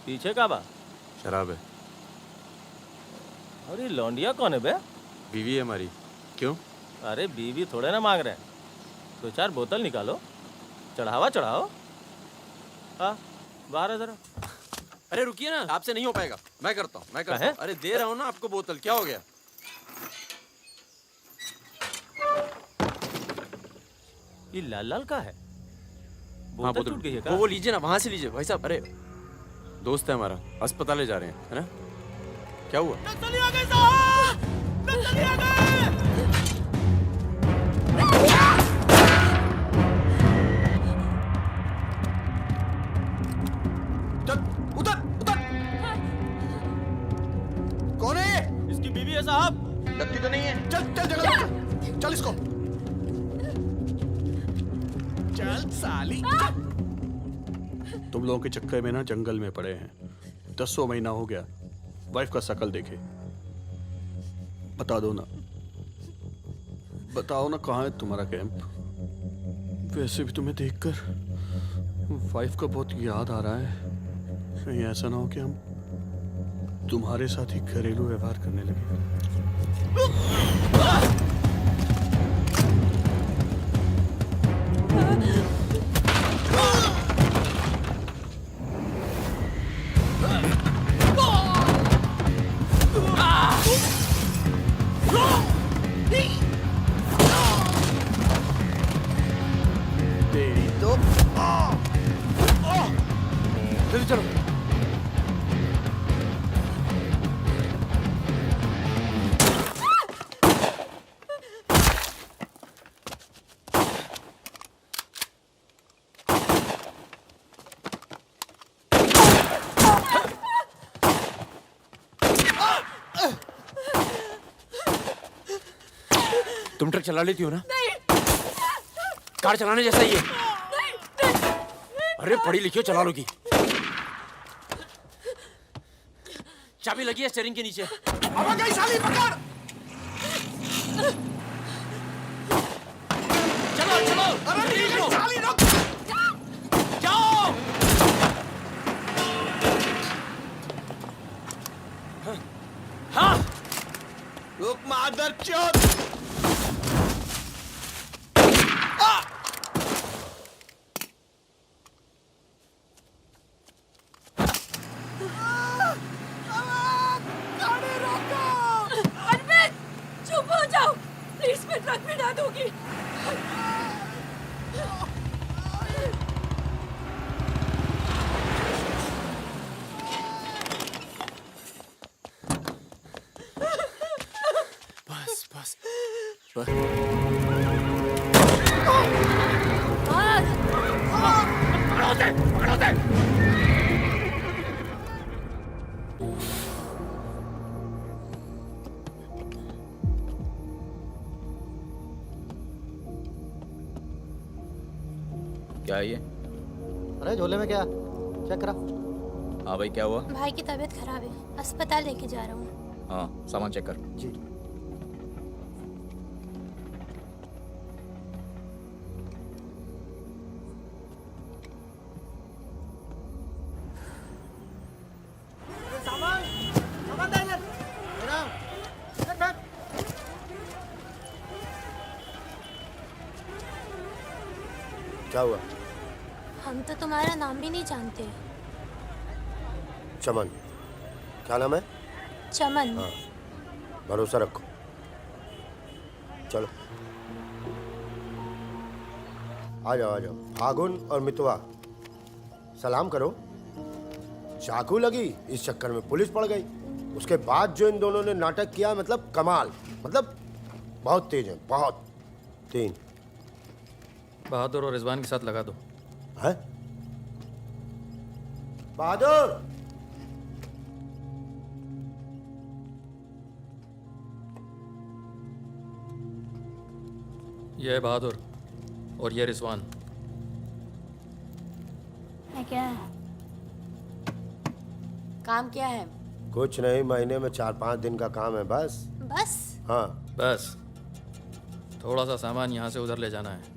पीछे का बा? शराब है। अरे लौंडिया कौन है बे? बीवी है हमारी। क्यों? अरे बीवी थोड़े ना मांग रहे हैं, 2-4 बोतल निकालो, चढ़ावा चढ़ाओ। हाँ बाहर है जरा। अरे रुकिए ना, आपसे नहीं हो पाएगा। मैं करता हूँ। अरे दे रहा हूँ ना आपको बोतल, क्या हो गया? ये लाल लाल का है? हाँ, बोतल टूट गई है क्या? वो लीजिए ना, वहां से लीजिए भाई साहब। अरे दोस्त है हमारा, अस्पताल ले जा रहे हैं, है ना? क्या हुआ? नक्सली आ गए साहब! नक्सली आ गए! उधर उधर कौन है? इसकी बीवी है साहब। लगती तो नहीं है। चल चल जगह चल इसको चल साली। तुम लोगों के चक्कर में ना जंगल में पड़े हैं। 10 महीना हो गया, वाइफ का शकल देखे। बता दो ना, बताओ ना कहाँ है तुम्हारा कैंप? वैसे भी तुम्हें देखकर वाइफ का बहुत याद आ रहा है। कहीं ऐसा ना हो कि हम तुम्हारे साथ ही घरेलू व्यवहार करने लगे। तेरी तो जल्दी चलो। तुम ट्रक चला लेती हो ना? नहीं। कार चलाने जैसा ही है। अरे पढ़ी लिखी हो, चला लोगी। चाबी लगी है स्टीयरिंग के नीचे। अब गई साली, पकड़। चलो चलो। अरे तेज हो। साली रुक। जाओ। हाँ। रुक मादरचोद। अनवित, चुप हो जाओ प्लीज, मैं ट्रक में डाल दूंगी। बस बस। क्या है ये? अरे झोले में क्या? चेक करा। हाँ भाई, क्या हुआ? भाई की तबीयत खराब है, अस्पताल लेके जा रहा हूँ। हाँ, सामान चेक कर। जी। क्या हुआ? हम तो तुम्हारा नाम भी नहीं जानते। चमन। क्या नाम है? चमन। हाँ, भरोसा रखो। चलो आ जाओ आ जाओ। फागुन और मितवा, सलाम करो। चाकू लगी, इस चक्कर में पुलिस पड़ गई। उसके बाद जो इन दोनों ने नाटक किया, मतलब कमाल। मतलब बहुत तेज है, बहुत। 3 बहादुर और रिजवान के साथ लगा दो। है? बहादुर। ये है बहादुर और ये रिजवान। है क्या? काम क्या है? कुछ नहीं, महीने में 4-5 दिन का काम है बस। बस? हाँ। बस थोड़ा सा सामान यहाँ से उधर ले जाना है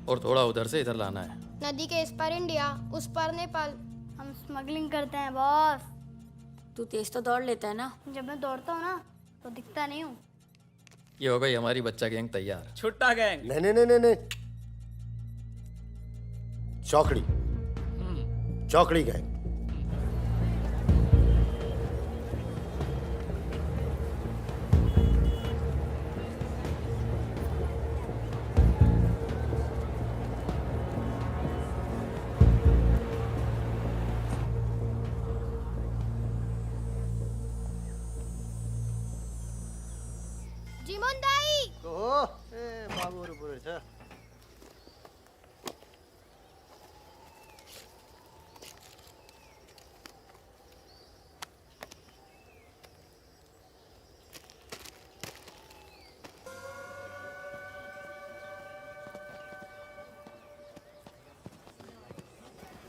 और थोड़ा उधर से इधर लाना है। नदी के इस पार इंडिया, उस पार नेपाल। हम स्मगलिंग करते हैं बॉस। तू तेज तो दौड़ लेता है ना। जब मैं दौड़ता हूँ ना तो दिखता नहीं हूँ। ये हो गई हमारी बच्चा गैंग तैयार। छुट्टा गैंग। नहीं नहीं नहीं नहीं नहीं, चौकड़ी चौकड़ी गए। जीमन दाई बाबू पुरे छ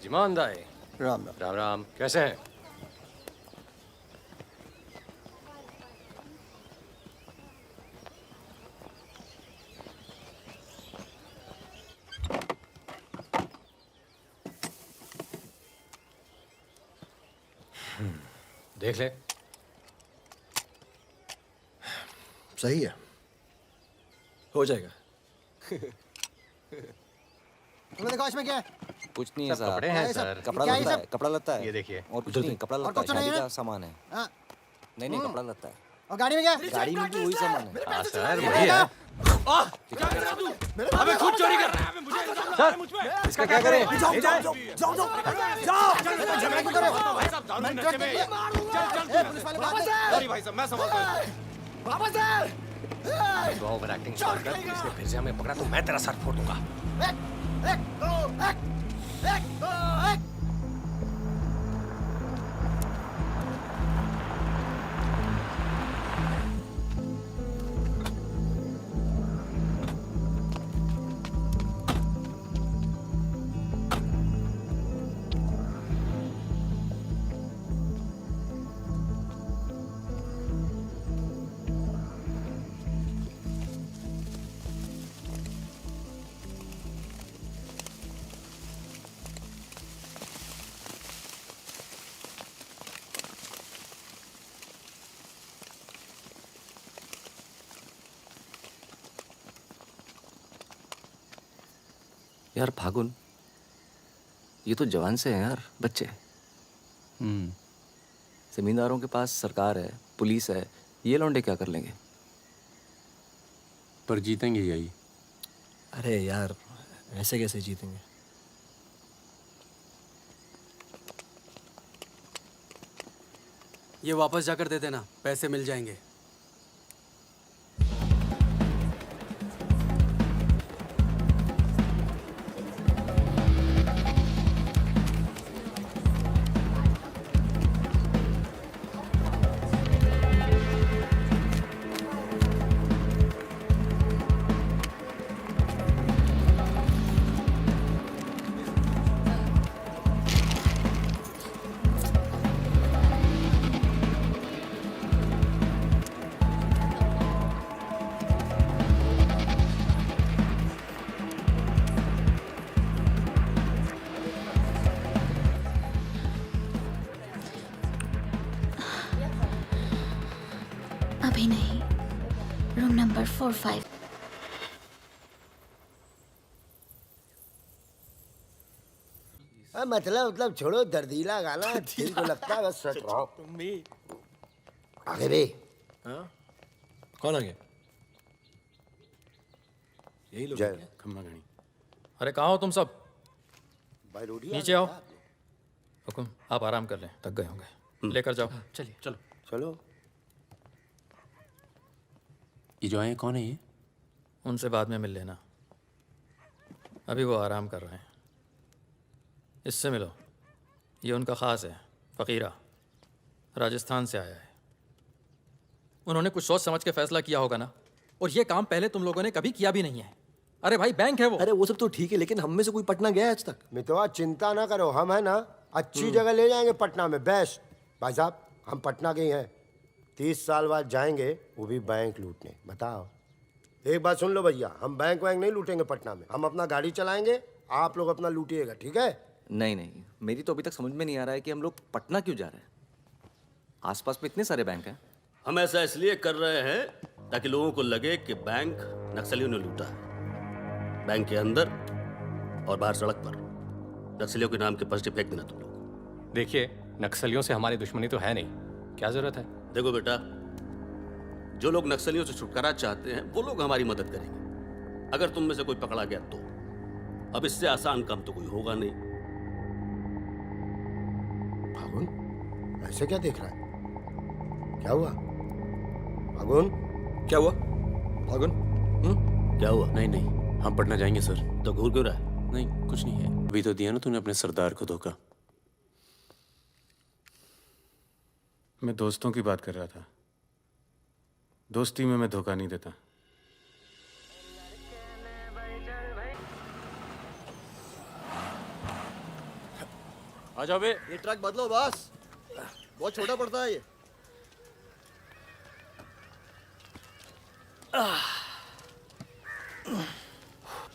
जिमान दाई, राम राम। राम राम, कैसे हैं? देख ले। सही है, हो जाएगा। तुम्हें देखो इसमें क्या है? कुछ नहीं है सर। कपड़े हैं सर। कपड़ा क्या है लत्ता सब? है, कपड़ा लत्ता है। ये देखिए। और कुछ नहीं, कपड़ा और लत्ता है, कुछ नहीं शादी है? का सामान है। हाँ, नहीं कपड़ा लत्ता है। और गाड़ी में क्या है? गाड़ी में भी वही सामान है। हाँ सर, वही है। अबे खुद चोरी कर रहा है। सर, इसका क्या करें? जाओ जाओ जाओ जाओ जाओ झगड़ा क्यों कर रहे हो? मैं ट्रक के लिए पुलिस वाले बात कर। सॉरी भाई साहब, मैं संभालता हूँ। बाबा सर, तो ओवर एक्टिंग छोड़ कर पुलिस ने फिर से हमें पकड़ा तो मैं तेरा सर फोड़ दूंगा। एक दो एक। यार फागुन, ये तो जवान से हैं यार, बच्चे। जमींदारों के पास सरकार है, पुलिस है, ये लौंडे क्या कर लेंगे? पर जीतेंगे यही। अरे यार, ऐसे कैसे जीतेंगे? ये वापस जाकर दे देना, पैसे मिल जाएंगे। अभी नहीं, रूम नंबर 45। मतलब छोड़ो दर्दीला गाना, दिल को लगता है बस सट रहो। आगे भी कौन आ गया? यही लोग जय खम्मा गणी। अरे कहाँ हो तुम सब? भाई रोटी नीचे आओ। हुकुम, आप आराम कर लें, थक गए होंगे। लेकर जाओ। चलिए चलो। चलो। ये जो आए कौन है ये? उनसे बाद में मिल लेना, अभी वो आराम कर रहे हैं। इससे मिलो, ये उनका ख़ास है, फ़कीरा, राजस्थान से आया है। उन्होंने कुछ सोच समझ के फैसला किया होगा ना, और ये काम पहले तुम लोगों ने कभी किया भी नहीं है। अरे भाई, बैंक है वो। अरे वो सब तो ठीक है, लेकिन हम में से कोई पटना गया है आज तक? मितवा चिंता ना करो, हम है ना अच्छी जगह ले जाएंगे पटना में, बेस्ट। भाई साहब, हम पटना के ही हैं, 30 साल बाद जाएंगे, वो भी बैंक लूटने। बताओ, एक बात सुन लो भैया, हम बैंक वैंक नहीं लूटेंगे पटना में। हम अपना गाड़ी चलाएंगे, आप लोग अपना लूटिएगा, ठीक है? नहीं नहीं, मेरी तो अभी तक समझ में नहीं आ रहा है कि हम लोग पटना क्यों जा रहे हैं। आसपास में इतने सारे बैंक हैं। हम ऐसा इसलिए कर रहे हैं ताकि लोगों को लगे कि बैंक नक्सलियों ने लूटा है। बैंक के अंदर और बाहर सड़क पर नक्सलियों के नाम के पर्चे फेंक देना तुम लोग। देखिए, नक्सलियों से हमारी दुश्मनी तो है नहीं, क्या जरूरत है? देखो बेटा, जो लोग नक्सलियों से छुटकारा चाहते हैं वो लोग हमारी मदद करेंगे। अगर तुम में से कोई पकड़ा गया तो अब इससे आसान काम तो कोई होगा नहीं। फागुन ऐसे क्या देख रहा है? क्या हुआ फागुन? क्या हुआ फागुन? क्या हुआ? नहीं नहीं, हम पटना जाएंगे सर। तो घूर क्यों रहा है? नहीं कुछ नहीं है। अभी तो दिया ना तूने अपने सरदार को धोखा। मैं दोस्तों की बात कर रहा था। दोस्ती में मैं धोखा नहीं देता। आ जाओ बे। ये ट्रक बदलो बस, बहुत छोटा पड़ता है ये।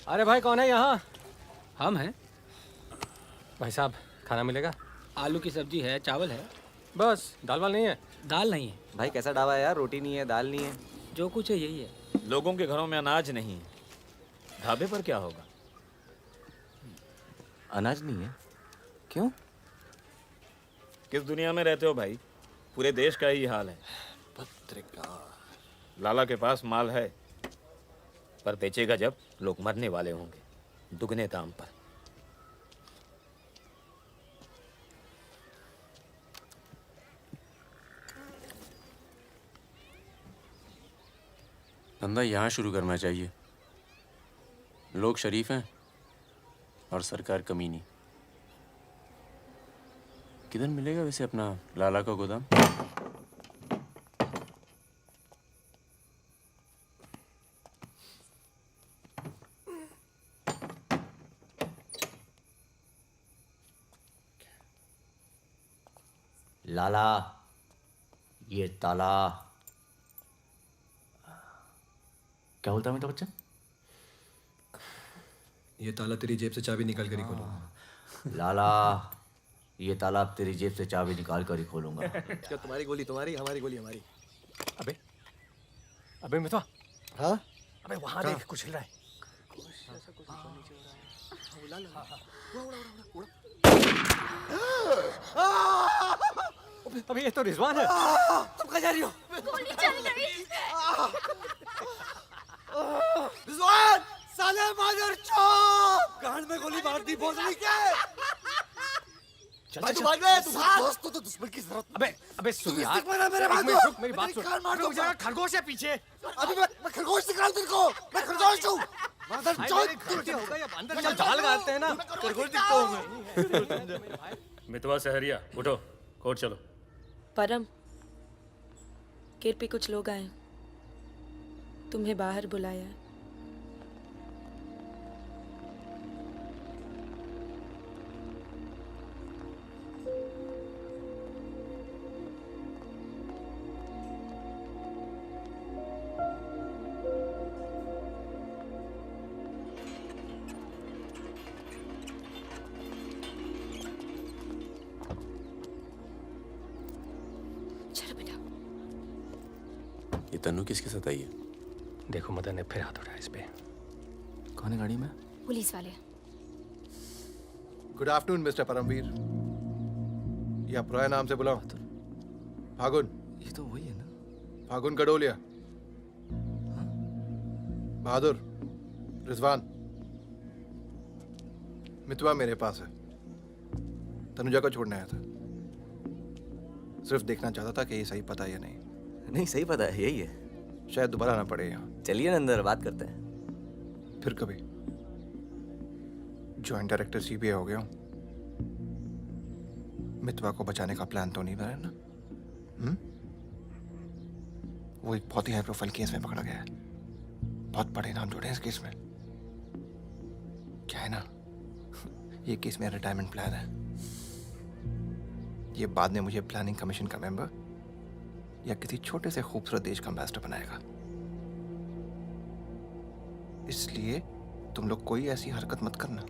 अरे भाई कौन है यहाँ? हम हैं। भाई साहब खाना मिलेगा? आलू की सब्जी है, चावल है। बस दाल वाल नहीं है? दाल नहीं है। भाई कैसा ढाबा है यार, रोटी नहीं है, दाल नहीं है। जो कुछ है यही है। लोगों के घरों में अनाज नहीं है, ढाबे पर क्या होगा? अनाज नहीं है? क्यों? किस दुनिया में रहते हो भाई? पूरे देश का ही हाल है। पत्रकार लाला के पास माल है, पर बेचेगा जब लोग मरने वाले होंगे दुगने दाम पर। धंधा यहाँ शुरू करना चाहिए। लोग शरीफ हैं और सरकार कमीनी। किधर मिलेगा वैसे अपना लाला का गोदाम? लाला, ये ताला। क्या बोलता है मेरा बच्चा? ये ताला तेरी जेब से चाबी निकाल कर ही खोलूंगा। लाला, ये ताला अब तेरी जेब से चाबी निकाल कर ही खोलूंगा। क्या तुम्हारी गोली तुम्हारी, हमारी गोली हमारी। अबे अबे मितवा, हाँ अबे वहाँ देख कुछ हिल रहा है। अबे ये तो रिजवान है। तुम कहाँ जा रही हो? गोली चल गई। रिजवान, साले मादर चौक, गांड में गोली मार दी बोल रही क्या? भाई तू भाग ले, तू दोस्त तो दुश्मन की जरूरत। अबे सुन यार, मेरे बात रुक, मेरी बात सुन। सुन। खरगोश है पीछे। अभी मैं खरगोश निकाल तेरे को, मैं खरगोश हूँ। मादर चौक, गलती हो गई, अब अंदर चल, जाल गाड़ते हैं ना। खरगोश दिखता हूँ मैं। मितवा सहरिया, उठो, कोर्ट चलो। परम, गेट पे कुछ लोग आए, तुम्हें बाहर बुलाया है। ये तन्नू किसके साथ आई है? देखो मदन ने फिर हाथ उठाया इस पे। कौन है गाड़ी में? पुलिस वाले। Good afternoon Mister Paramvir. या पुराने नाम से बुलाओ। फागुन। ये तो वही है ना? फागुन गडोलिया। बहादुर, रिजवान। मितवा मेरे पास है, तनुजा को छोड़ने आया था। सिर्फ देखना चाहता था कि ये सही पता है या नहीं। नहीं सही पता है, यही है। शायद दोबारा आना पड़े यहाँ। चलिए ना अंदर बात करते हैं। फिर कभी। जॉइंट डायरेक्टर सीबीआई हो गया हूँ। मितवा को बचाने का प्लान तो नहीं बना ना? वो एक बहुत ही हाई प्रोफाइल केस में पकड़ा गया है। बहुत बड़े नाम जुड़े हैं इस केस में। क्या है ना, ये केस मेरा रिटायरमेंट प्लान है। ये बाद में मुझे प्लानिंग कमीशन का मेंबर या किसी छोटे से खूबसूरत देश का एम्बेसडर बनाएगा। इसलिए तुम लोग कोई ऐसी हरकत मत करना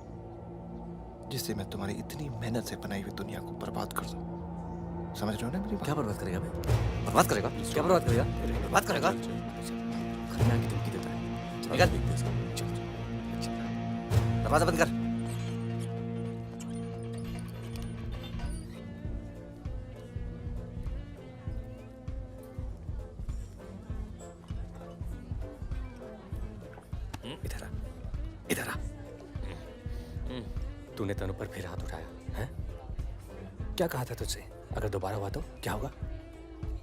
जिससे मैं तुम्हारी इतनी मेहनत से बनाई हुई दुनिया को बर्बाद कर दूं। समझ रहे हो ना मेरी बात? क्या बर्बाद करेगा बे? बर्बाद करेगा? क्या बर्बाद करेगा? बर्बाद करेगा? खन्ना की धमकी देता है। निकल। दरवाजा बंद कर। इधर आ, इधर आ। तूने तनु पर फिर हाथ उठाया है? क्या कहा था तुझसे? अगर दोबारा हुआ तो क्या होगा?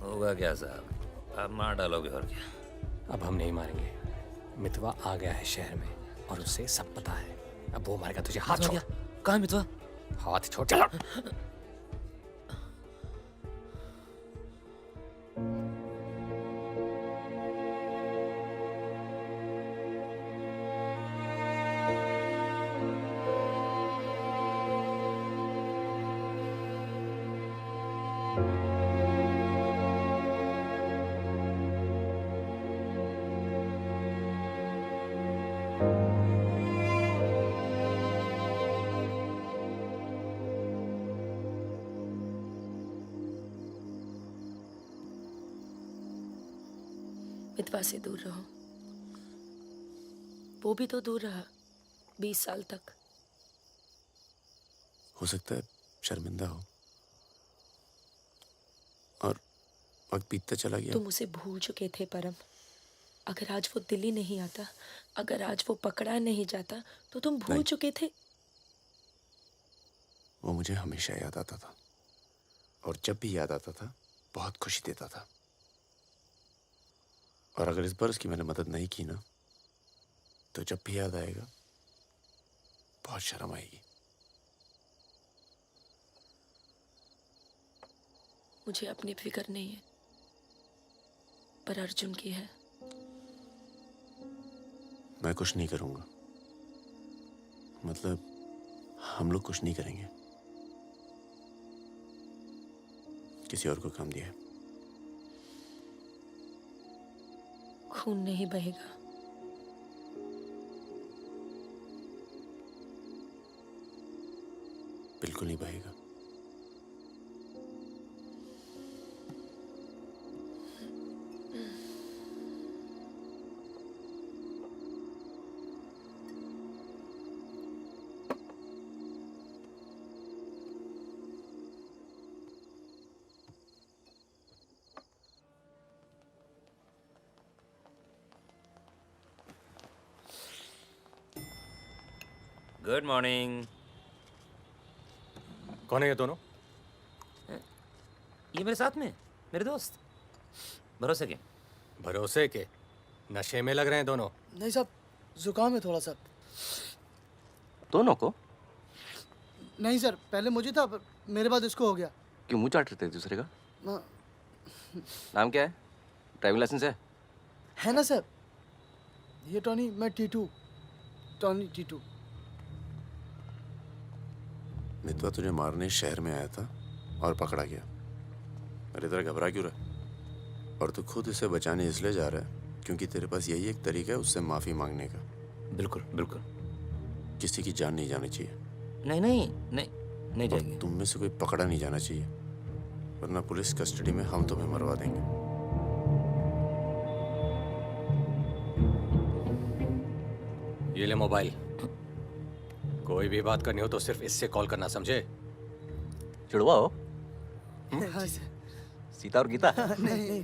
होगा क्या साहब, अब मार डालोगे और क्या? अब हम नहीं मारेंगे। मितवा आ गया है शहर में और उसे सब पता है। अब वो मारेगा तुझे। हाथ छोड़। कहाँ मितवा? हाथ छोड़। चलो। मितवा से दूर रहो। वो भी तो दूर रहा 20 साल तक। हो सकता है शर्मिंदा हो और वक्त बीतता चला गया। तुम उसे भूल चुके थे परम। अगर आज वो दिल्ली नहीं आता, अगर आज वो पकड़ा नहीं जाता तो तुम भूल नहीं। चुके थे। वो मुझे हमेशा याद आता था और जब भी याद आता था बहुत खुशी देता था। और अगर इस बार उसकी मैंने मदद नहीं की ना तो जब भी याद आएगा बहुत शर्म आएगी। मुझे अपनी फिक्र नहीं है, पर अर्जुन की है। मैं कुछ नहीं करूंगा, मतलब हम लोग कुछ नहीं करेंगे। किसी और को काम दिया है। खून नहीं बहेगा। बिल्कुल नहीं बहेगा। Good morning. कौन है ये दोनों? ये मेरे साथ में मेरे दोस्त। भरोसे के? भरोसे के? नशे में लग रहे हैं दोनों। नहीं साहब, जुकाम है थोड़ा सा। दोनों को? नहीं सर, पहले मुझे था पर मेरे बाद इसको हो गया। क्यों मुंह चाट रहे थे एक दूसरे का? हाँ। नाम क्या है? ड्राइविंग लाइसेंस है ना सर? ये टॉनी, मैं टीटू। टॉनी टीटू। मितवा तुझे मारने शहर में आया था और पकड़ा गया। अरे तेरा घबरा क्यों रहा? और तू खुद इसे बचाने इसलिए जा रहा है क्योंकि तेरे पास यही एक तरीका है उससे माफी मांगने का। बिल्कुल बिल्कुल। किसी की जान नहीं जानी चाहिए। नहीं नहीं नहीं नहीं जाएगी। तुम में से कोई पकड़ा नहीं जाना चाहिए, वरना पुलिस कस्टडी में हम तुम्हें मरवा देंगे। ये ले मोबाइल। कोई भी बात करनी हो तो सिर्फ इससे कॉल करना, समझे? जुड़वा हो? हाँ सर। सीता और गीता? नहीं।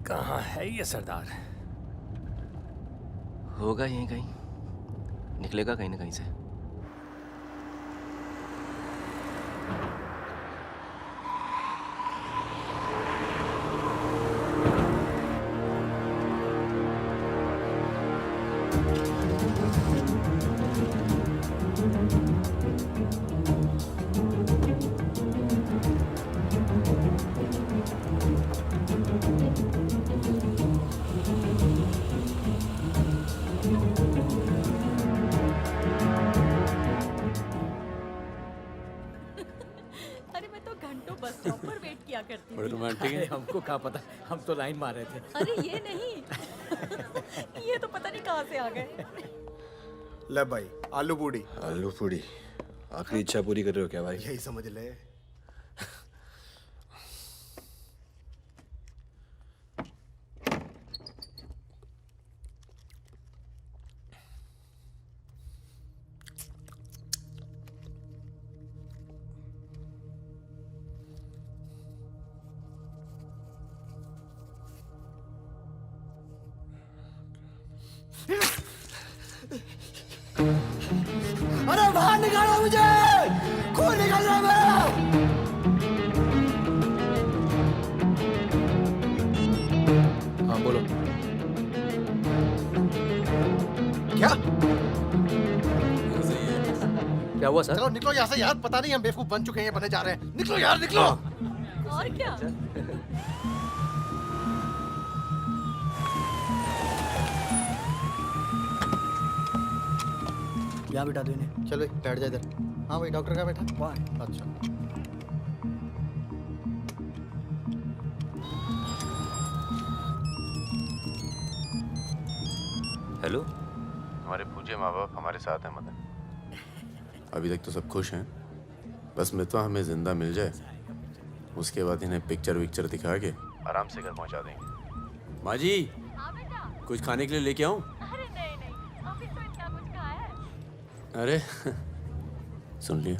कहाँ है ये सरदार? होगा यहीं कहीं, निकलेगा कहीं ना कहीं से। अरे मैं तो घंटों बस स्टॉप पर वेट किया करती बड़े थी। रोमांटिक है। हमको क्या पता, हम तो लाइन मार रहे थे। अरे ये नहीं ये तो पता नहीं कहाँ से आ गए। ले भाई, आलू पूड़ी। आलू पूड़ी, आखिरी इच्छा पूरी कर रहे हो क्या भाई? यही समझ ले। अरे बाहर निकालो मुझे, खून निकल रहा है मेरा। हाँ बोलो। क्या? क्या हुआ सर? चलो निकलो यहाँ से यार, पता नहीं हम बेवकूफ बन चुके हैं, ये बने जा रहे हैं। निकलो यार, निकलो। और क्या? यहाँ बिठा दो इन्हें। चलो बैठ जा इधर। हाँ भाई, डॉक्टर का बैठा? वहाँ। अच्छा। हेलो, हमारे पूज्य माँ बाप हमारे साथ हैं मदन। अभी तक तो सब खुश हैं, बस मितवा हमें जिंदा मिल जाए, उसके बाद इन्हें पिक्चर विक्चर दिखा के आराम से घर पहुंचा देंगे। माँ जी, कुछ खाने के लिए लेके आऊं? अरे नहीं, अभी तो इतना कुछ खाया है। अरे सुन लिया।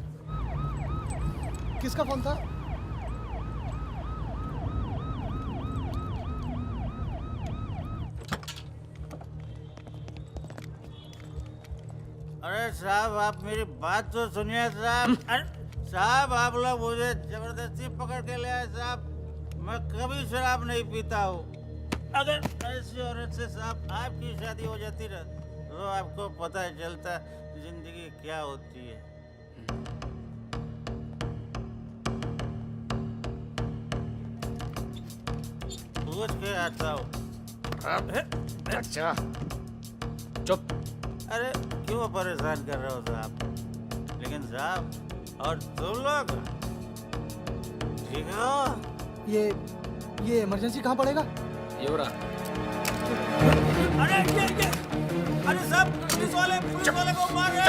किसका फोन था? अरे साहब, आप मेरी बात तो सुनिए साहब। अरे साहब, आप लोग मुझे जबरदस्ती पकड़ के ले आए साहब। मैं कभी शराब नहीं पीता हूँ। अगर ऐसी औरत से साहब आपकी शादी हो जाती ना, तो आपको पता चलता जिंदगी क्या होती है। पूछ के आता हूँ। अच्छा, चुप। अरे क्यों परेशान कर रहे हो साहब? लेकिन साहब, और तुम लोग ठीक हो? ये इमरजेंसी कहाँ पड़ेगा? ये हो रहा। अरे साहब, पुलिस वाले को मार रहे हैं।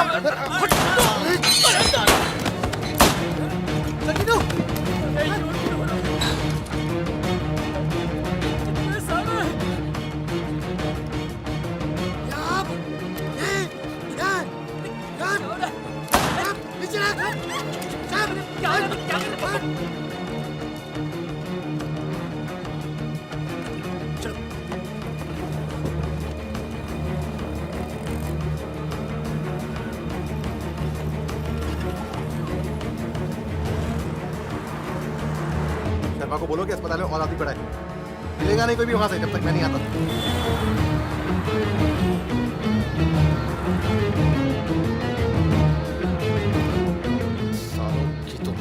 शर्मा को बोलो कि अस्पताल में और आदमी पड़ा है। मिलेगा नहीं कोई भी वहां से जब तक मैं नहीं आता। सालों की तो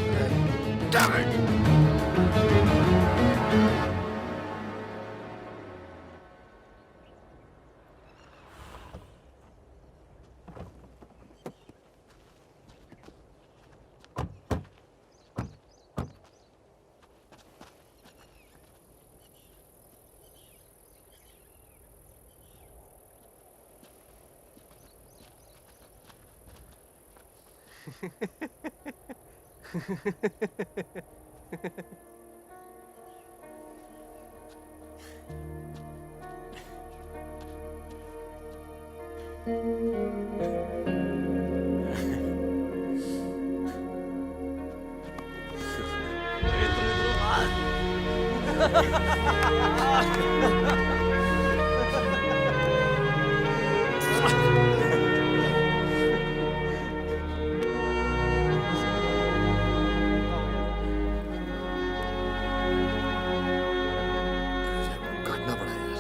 काटना पड़ा यार।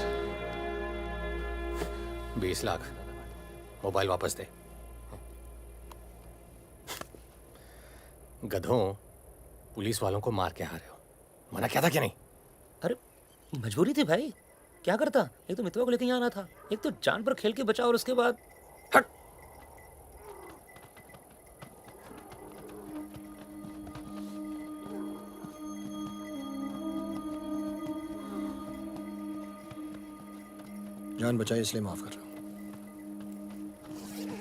20 लाख, मोबाइल वापस दे। गधों, पुलिस वालों को मार के आ रहे हो, मना क्या था कि नहीं? अरे मजबूरी थी भाई, क्या करता? एक तो मितवा को लेके यहाँ आना था, एक तो जान पर खेल के बचा, और उसके बाद हट। जान बचाई इसलिए माफ कर रहा हूँ।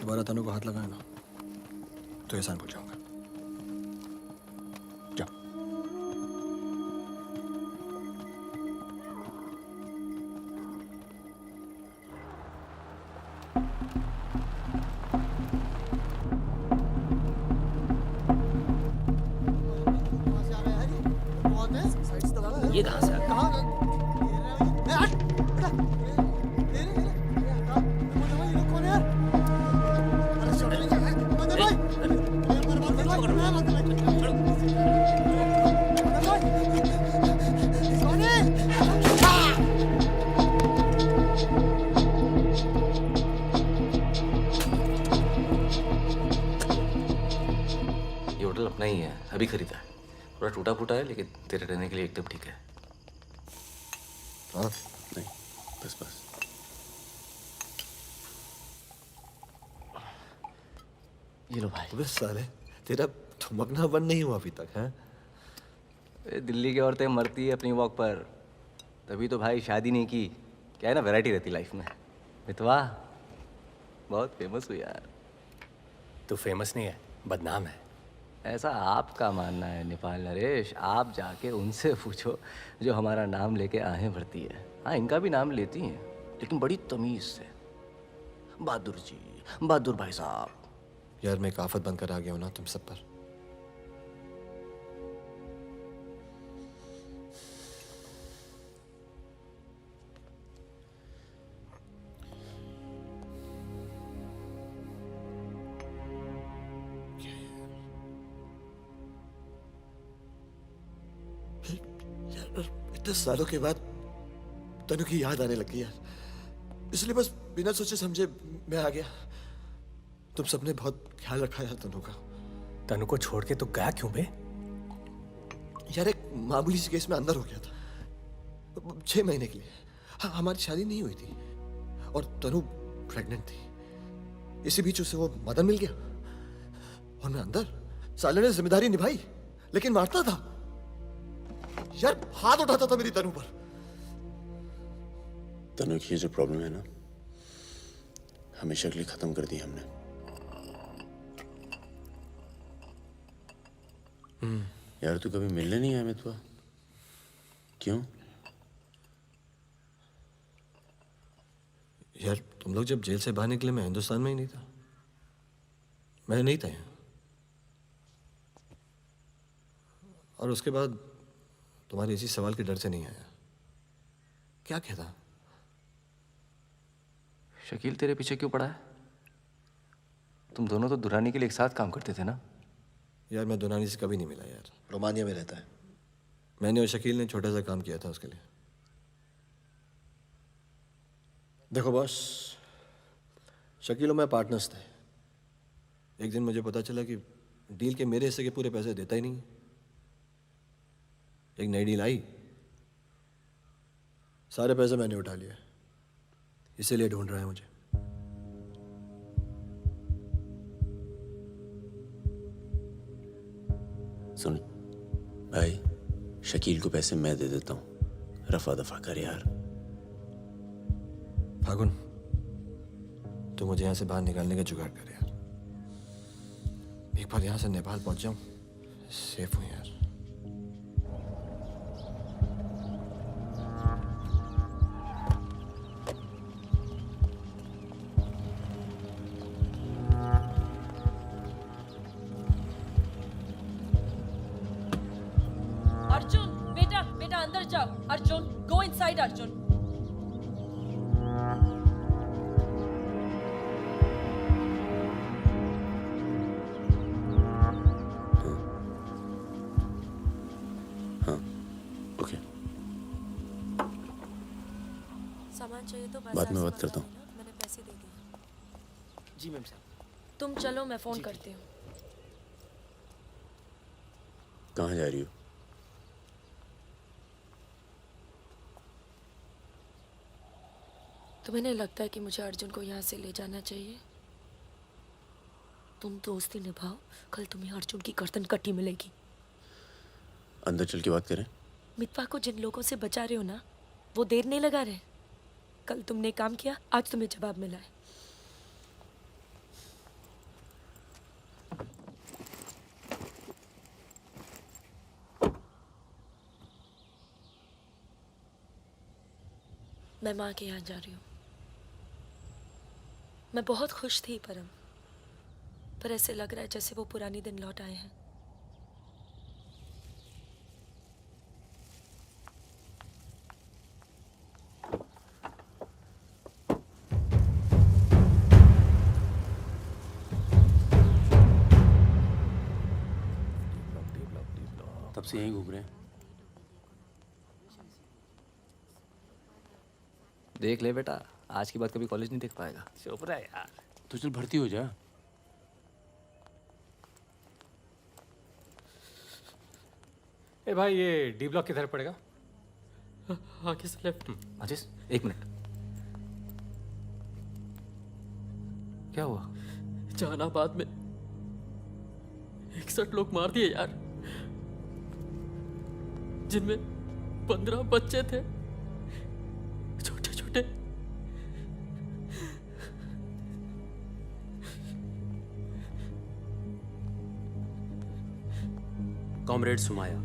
दोबारा तनु को हाथ लगाए ना तो एहसान भूल जाऊंगा। जाओ। ये कहाँ से आ गया? ये होटल अपना ही है, अभी खरीदा है। थोड़ा टूटा फूटा है लेकिन तेरे रहने के लिए एकदम ठीक है। हाँ नहीं, बस बस। ये लो भाई। अबे साले, तेरा थमकना बंद नहीं हुआ अभी तक है? दिल्ली की औरतें मरती है अपनी वॉक पर, तभी तो भाई शादी नहीं की। क्या है ना, वैरायटी रहती लाइफ में। मितवा बहुत फेमस हुई यार। तू फेमस नहीं है, बदनाम है। ऐसा आपका मानना है नेपाल नरेश। आप जाके उनसे पूछो जो हमारा नाम लेके आहें भरती है। हाँ, इनका भी नाम लेती हैं लेकिन बड़ी तमीज से। बहादुर जी, बहादुर भाई साहब। यार मैं एक आफत बनकर आ गया हूं ना तुम सब पर। इतने सालों के बाद तनु की याद आने लगी यार, इसलिए बस बिना सोचे समझे मैं आ गया। तुम सबने बहुत ख्याल रखा यार तनु का। तनु को छोड़ के तो गया क्यों बे? यार एक मामूली सी केस में अंदर हो गया था 6 महीने के लिए। हाँ, हमारी शादी नहीं हुई थी और तनु प्रेग्नेंट थी। इसी बीच उसे वो मदन मिल गया और मैं अंदर। साले ने जिम्मेदारी निभाई लेकिन मारता था यार, हाथ उठाता था मेरी तनु पर। तनु की जो प्रॉब्लम है ना, हमेशा के लिए खत्म कर दी हमने। यार तू कभी मिलने नहीं आया मितवा? क्यों? यार तुम लोग जब जेल से बाहर निकले मैं हिंदुस्तान में ही नहीं था। मैं नहीं था यहाँ। और उसके बाद तुम्हारे इसी सवाल के डर से नहीं आया। क्या कहता? शकील तेरे पीछे क्यों पड़ा है? तुम दोनों तो दुरानी के लिए एक साथ काम करते थे ना? यार मैं दुरानी से कभी नहीं मिला यार, रोमानिया में रहता है। मैंने और शकील ने छोटा सा काम किया था उसके लिए। देखो बॉस, शकील और मैं पार्टनर्स थे। एक दिन मुझे पता चला कि डील के मेरे हिस्से के पूरे पैसे देता ही नहीं। एक नई डील आई, सारे पैसे मैंने उठा लिए, इसीलिए ढूंढ रहा है मुझे। सुन भाई, शकील को पैसे मैं दे देता हूँ, रफा दफा कर यार। फागुन, तू मुझे यहाँ से बाहर निकालने का जुगाड़ कर यार। एक बार यहाँ से नेपाल पहुँच जाऊँ, सेफ हूँ यार। अर्जुन, बेटा बेटा अंदर जाओ। Arjun, go inside Arjun. सामान चाहिए तो बाद में बात करता हूँ। मैंने पैसे दे दिए। जी मैम साहब। तुम चलो, मैं फोन करती हूँ। कहाँ जा रही हो? तुम्हें नहीं लगता है कि मुझे अर्जुन को यहाँ से ले जाना चाहिए? तुम दोस्ती निभाओ, कल तुम्हें अर्जुन की गर्दन कटी मिलेगी। अंदर चल के बात करें। मितवा को जिन लोगों से बचा रहे हो ना, वो देर नहीं लगा रहे। कल तुमने काम किया, आज तुम्हें जवाब मिला है। मैं माँ के यहाँ जा रही हूँ। मैं बहुत खुश थी परम, पर ऐसे लग रहा है जैसे वो पुरानी दिन लौट आए हैं। तब से यहीं घूम रहे हैं। देख ले बेटा, आज के बाद कभी कॉलेज नहीं देख पाएगा। चुप रहा यार। तो चल भर्ती हो जा। ए भाई, ये डी ब्लॉक किधर पड़ेगा? आगे से लेफ्ट। अजीज, एक मिनट। क्या हुआ? जहानाबाद में 61 लोग मार दिए यार, जिनमें 15 बच्चे थे, छोटे छोटे। कॉमरेड सुमाया,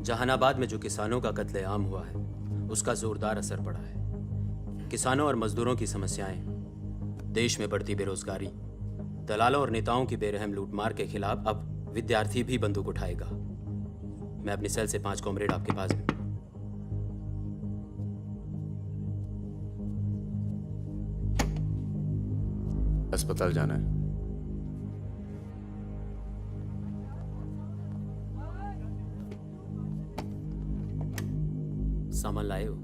जहानाबाद में जो किसानों का कत्लेआम हुआ है उसका जोरदार असर पड़ा है। किसानों और मजदूरों की समस्याएं, देश में बढ़ती बेरोजगारी, दलालों और नेताओं की बेरहम लूटमार के खिलाफ अब विद्यार्थी भी बंदूक उठाएगा। मैं अपनी सेल से 5 कॉमरेड आपके पास हूं। अस्पताल जाना है। सामान लाए हो?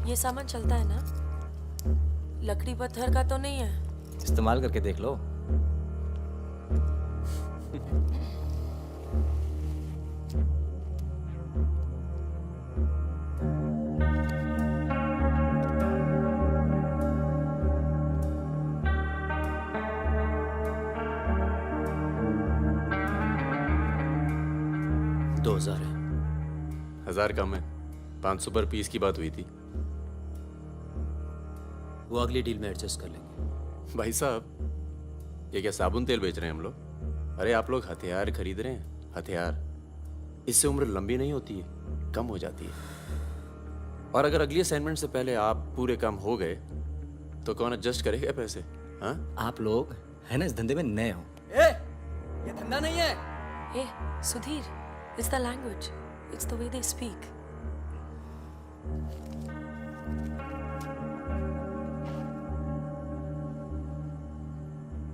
ये सामान चलता है ना? लकड़ी पत्थर का तो नहीं है? इस्तेमाल करके देख लो। दो 2000 है। 1000 कम है, 500 पर पीस की बात हुई थी। वो अगली डील में एडजस्ट कर लेंगे। भाई साहब, ये क्या साबुन तेल बेच रहे हैं हम लोग? अरे आप लोग हथियार खरीद रहे हैं, हथियार। इससे उम्र लंबी नहीं होती है, कम हो जाती है। और अगर अगली असाइनमेंट से पहले आप पूरे काम हो गए तो कौन एडजस्ट करेगा पैसे? हाँ, आप लोग है ना इस धंधे में नए हो। ये धंधा नहीं है। Hey, Sudhir, it's the language. It's the way they speak.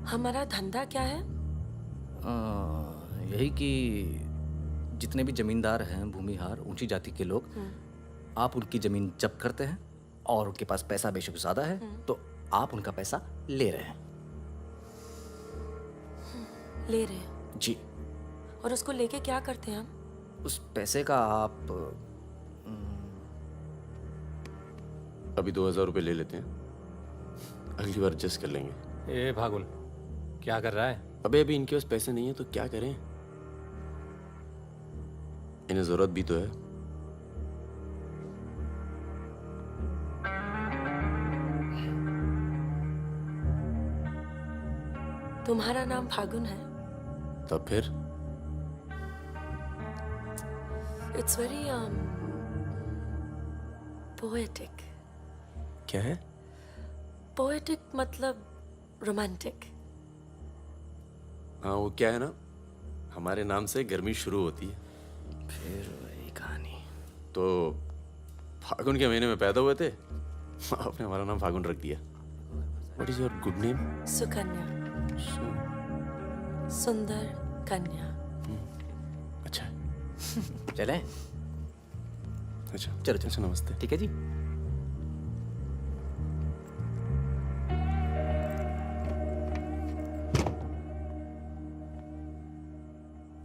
हमारा धंधा क्या है? यही कि जितने भी जमींदार हैं, भूमिहार, ऊंची जाति के लोग, आप उनकी जमीन जब्त करते हैं और उनके पास पैसा बेशक ज्यादा है तो आप उनका पैसा ले रहे हैं। ले रहे हैं? जी। और उसको लेके क्या करते हैं हम? उस पैसे का आप अभी 2000 रुपये ले लेते हैं, अगली बार एडजस्ट कर लेंगे। ए भागुल, क्या कर रहा है? अभी इनके पास पैसे नहीं है तो क्या करें? इन्हें जरूरत भी तो है। तुम्हारा नाम फागुन है? तब फिर It's very poetic. क्या है? Poetic मतलब रोमांटिक। हाँ, वो क्या है ना, हमारे नाम से गर्मी शुरू होती है। फिर वही कहानी। तो फागुन के महीने में पैदा हुए थे, आपने हमारा नाम फागुन रख दिया। What is your good name? Sukanya. सुंदर कन्या। अच्छा। चलें? अच्छा चलो अच्छा, नमस्ते। ठीक है जी।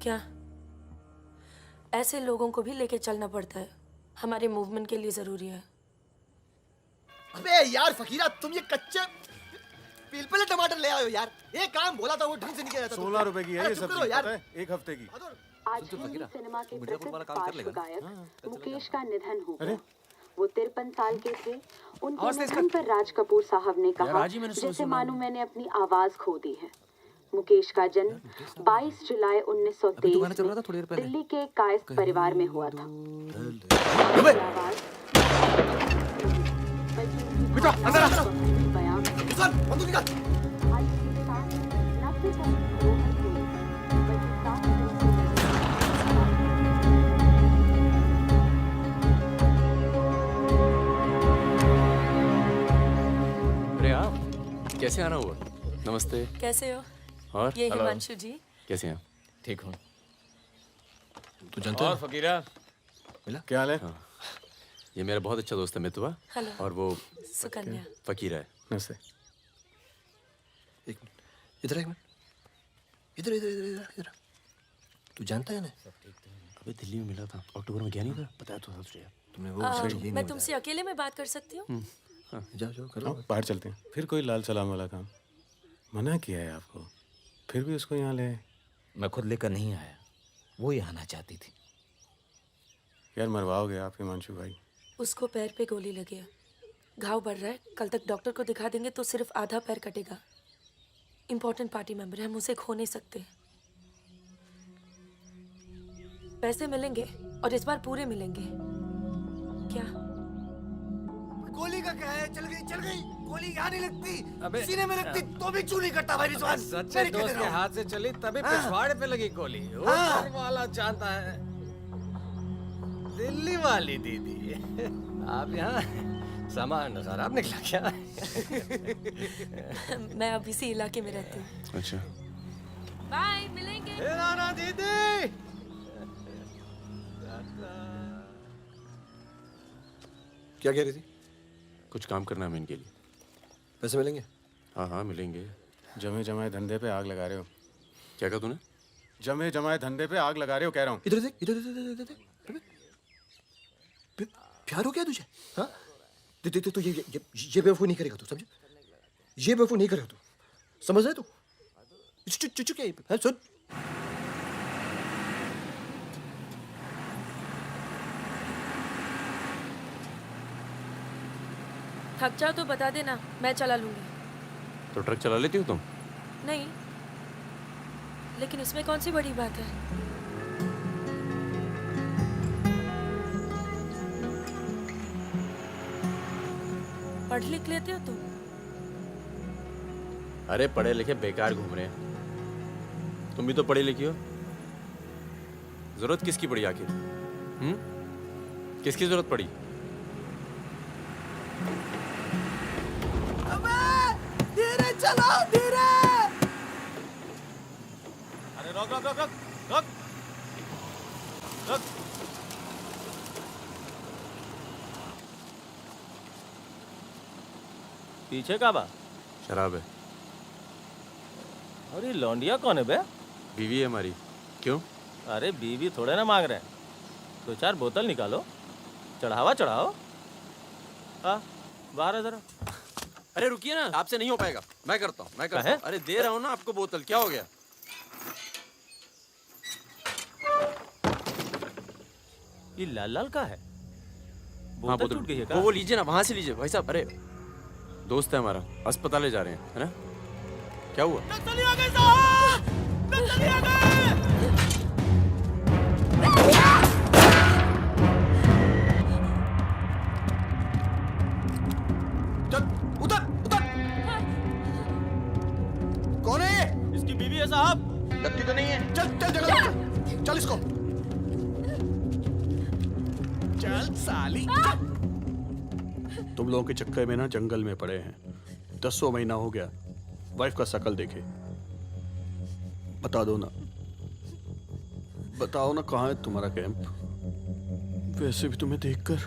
क्या ऐसे लोगों को भी लेके चलना पड़ता है हमारे मूवमेंट के लिए ज़रूरी है। अबे यार फकीरा, तुम ये कच्चे पिलपिले टमाटर ले आए हो यार। ये काम बोला था वो ढंग से नहीं किया जाता। 16 रुपए की है अरे ये चुप सब्जी, करो यार। पता है? एक हफ्ते की। आज हिंदी सिनेमा के प्रसिद्ध पार्श्व गायक मुकेश का निधन हो गया। वो 53 साल के थे। उनके निधन पर राज कपूर साहब ने कहा, जैसे मानो मैंने अपनी आवाज खो दी है। मुकेश का जन्म 22 जुलाई 1923 में दिल्ली के कायस्थ परिवार में हुआ था। अरे आप कैसे आना हुआ? नमस्ते। कैसे हो? और ये हिमांशु जी। कैसे हैं? ठीक हूँ। तू जानता है? और फकीरा मिला? क्या हाल है? हाँ। ये मेरा बहुत अच्छा दोस्त है मितवा। हेलो। और वो सुकन्या। फकीरा है। नमस्ते। एक मिनट इधर, एक मिनट इधर इधर इधर इधर। तू जानता है ना? अबे दिल्ली में मिला था, अक्टूबर में गया नहीं था, बताया तो था तुझे। तुमने वो मैं तुमसे अकेले में बात कर सकती हूँ? जाओ जाओ करो। बाहर चलते हैं। फिर कोई लाल सलाम वाला काम मना किया है आपको, फिर भी उसको यहाँ ले आए। मैं खुद लेकर नहीं आया, वो ही आना चाहती थी। यार मरवाओगे आप हिमांशु भाई। उसको पैर पे गोली लगी है, घाव बढ़ रहा है। कल तक डॉक्टर को दिखा देंगे तो सिर्फ आधा पैर कटेगा। इम्पोर्टेंट पार्टी मेंबर है, हम उसे खो नहीं सकते। पैसे मिलेंगे और इस बार पूरे मिलेंगे। क्या? गोली का क्या है? चल गई गोली यहाँ नहीं लगती, सीने में लगती तो भी चू नहीं करता भाई रिजवान। सच्चे दोस्त के हाथ से चली तभी पिछवाड़े पे लगी गोली। ऊपर वाला जानता है। दिल्ली वाली दीदी, आप यहाँ सामान खराब निकला क्या? मैं अब इसी इलाके में रहती हूँ। अच्छा। बाय, मिलेंगे। राना दीदी। क्या कह रही थी? कुछ काम करना है इनके लिए। पैसे मिलेंगे? हाँ हाँ मिलेंगे। जमे जमाए धंधे पे आग लगा रहे हो। क्या कहा तूने? जमे जमाए धंधे पे आग लगा रहे हो कह रहा हूँ। इधर देख इधर इधर इधर। प्यार हो गया तुझे? हाँ तो ये बेवकूफ़ नहीं करेगा तू, समझे? ये बेवकूफ़ नहीं करेगा तू, समझ रहे तू? चुप क्या सुन। थक जाओ तो बता देना, मैं चला लूंगी। तो ट्रक चला लेती हो तुम? नहीं, लेकिन इसमें कौन सी बड़ी बात है? पढ़ लिख लेते हो तुम? अरे पढ़े लिखे बेकार घूम रहे हैं। तुम भी तो पढ़ी लिखी हो। जरूरत किसकी पड़ी आखिर? किसकी जरूरत पड़ी? धीरे चलो, धीरे। अरे रोक रोक रोक रोक रोक रोक। पीछे का बा? शराब है। और ये लौंडिया कौन है बे? बीवी है हमारी। क्यों? अरे बीवी थोड़े ना मांग रहे हैं, 2-4 बोतल निकालो, चढ़ावा चढ़ाओ। हाँ बाहर है जरा। अरे रुकिए ना, आपसे नहीं हो पाएगा। मैं करता हूँ। अरे दे रहा हूँ ना आपको बोतल, क्या हो गया? ये लाल लाल का है? हाँ बोतल टूट गई है क्या? वो लीजिए ना, वहां से लीजिए भाई साहब। अरे दोस्त है हमारा, अस्पताल ले जा रहे हैं, है ना? क्या हुआ? नक्सली आ गए साहब! नक्सली आ गए! चल उधर उधर। कौन है ये? इसकी बीवी है साहब। लगती तो नहीं है। चल चल जगह चल इसको। चल साली। तुम लोगों के चक्कर में ना जंगल में पड़े हैं। 10 महीना हो गया। वाइफ का शकल देखे। बता दो ना, बताओ ना कहाँ है तुम्हारा कैंप? वैसे भी तुम्हें देखकर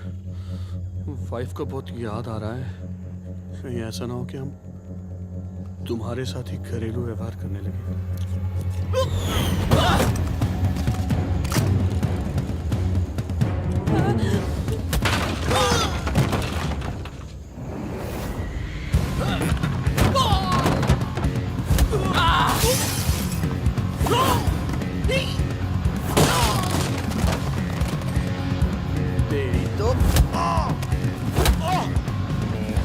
वाइफ का बहुत याद आ रहा है। कहीं ऐसा ना हो कि हम तुम्हारे साथ ही घरेलू व्यवहार करने लगे। तेरी तो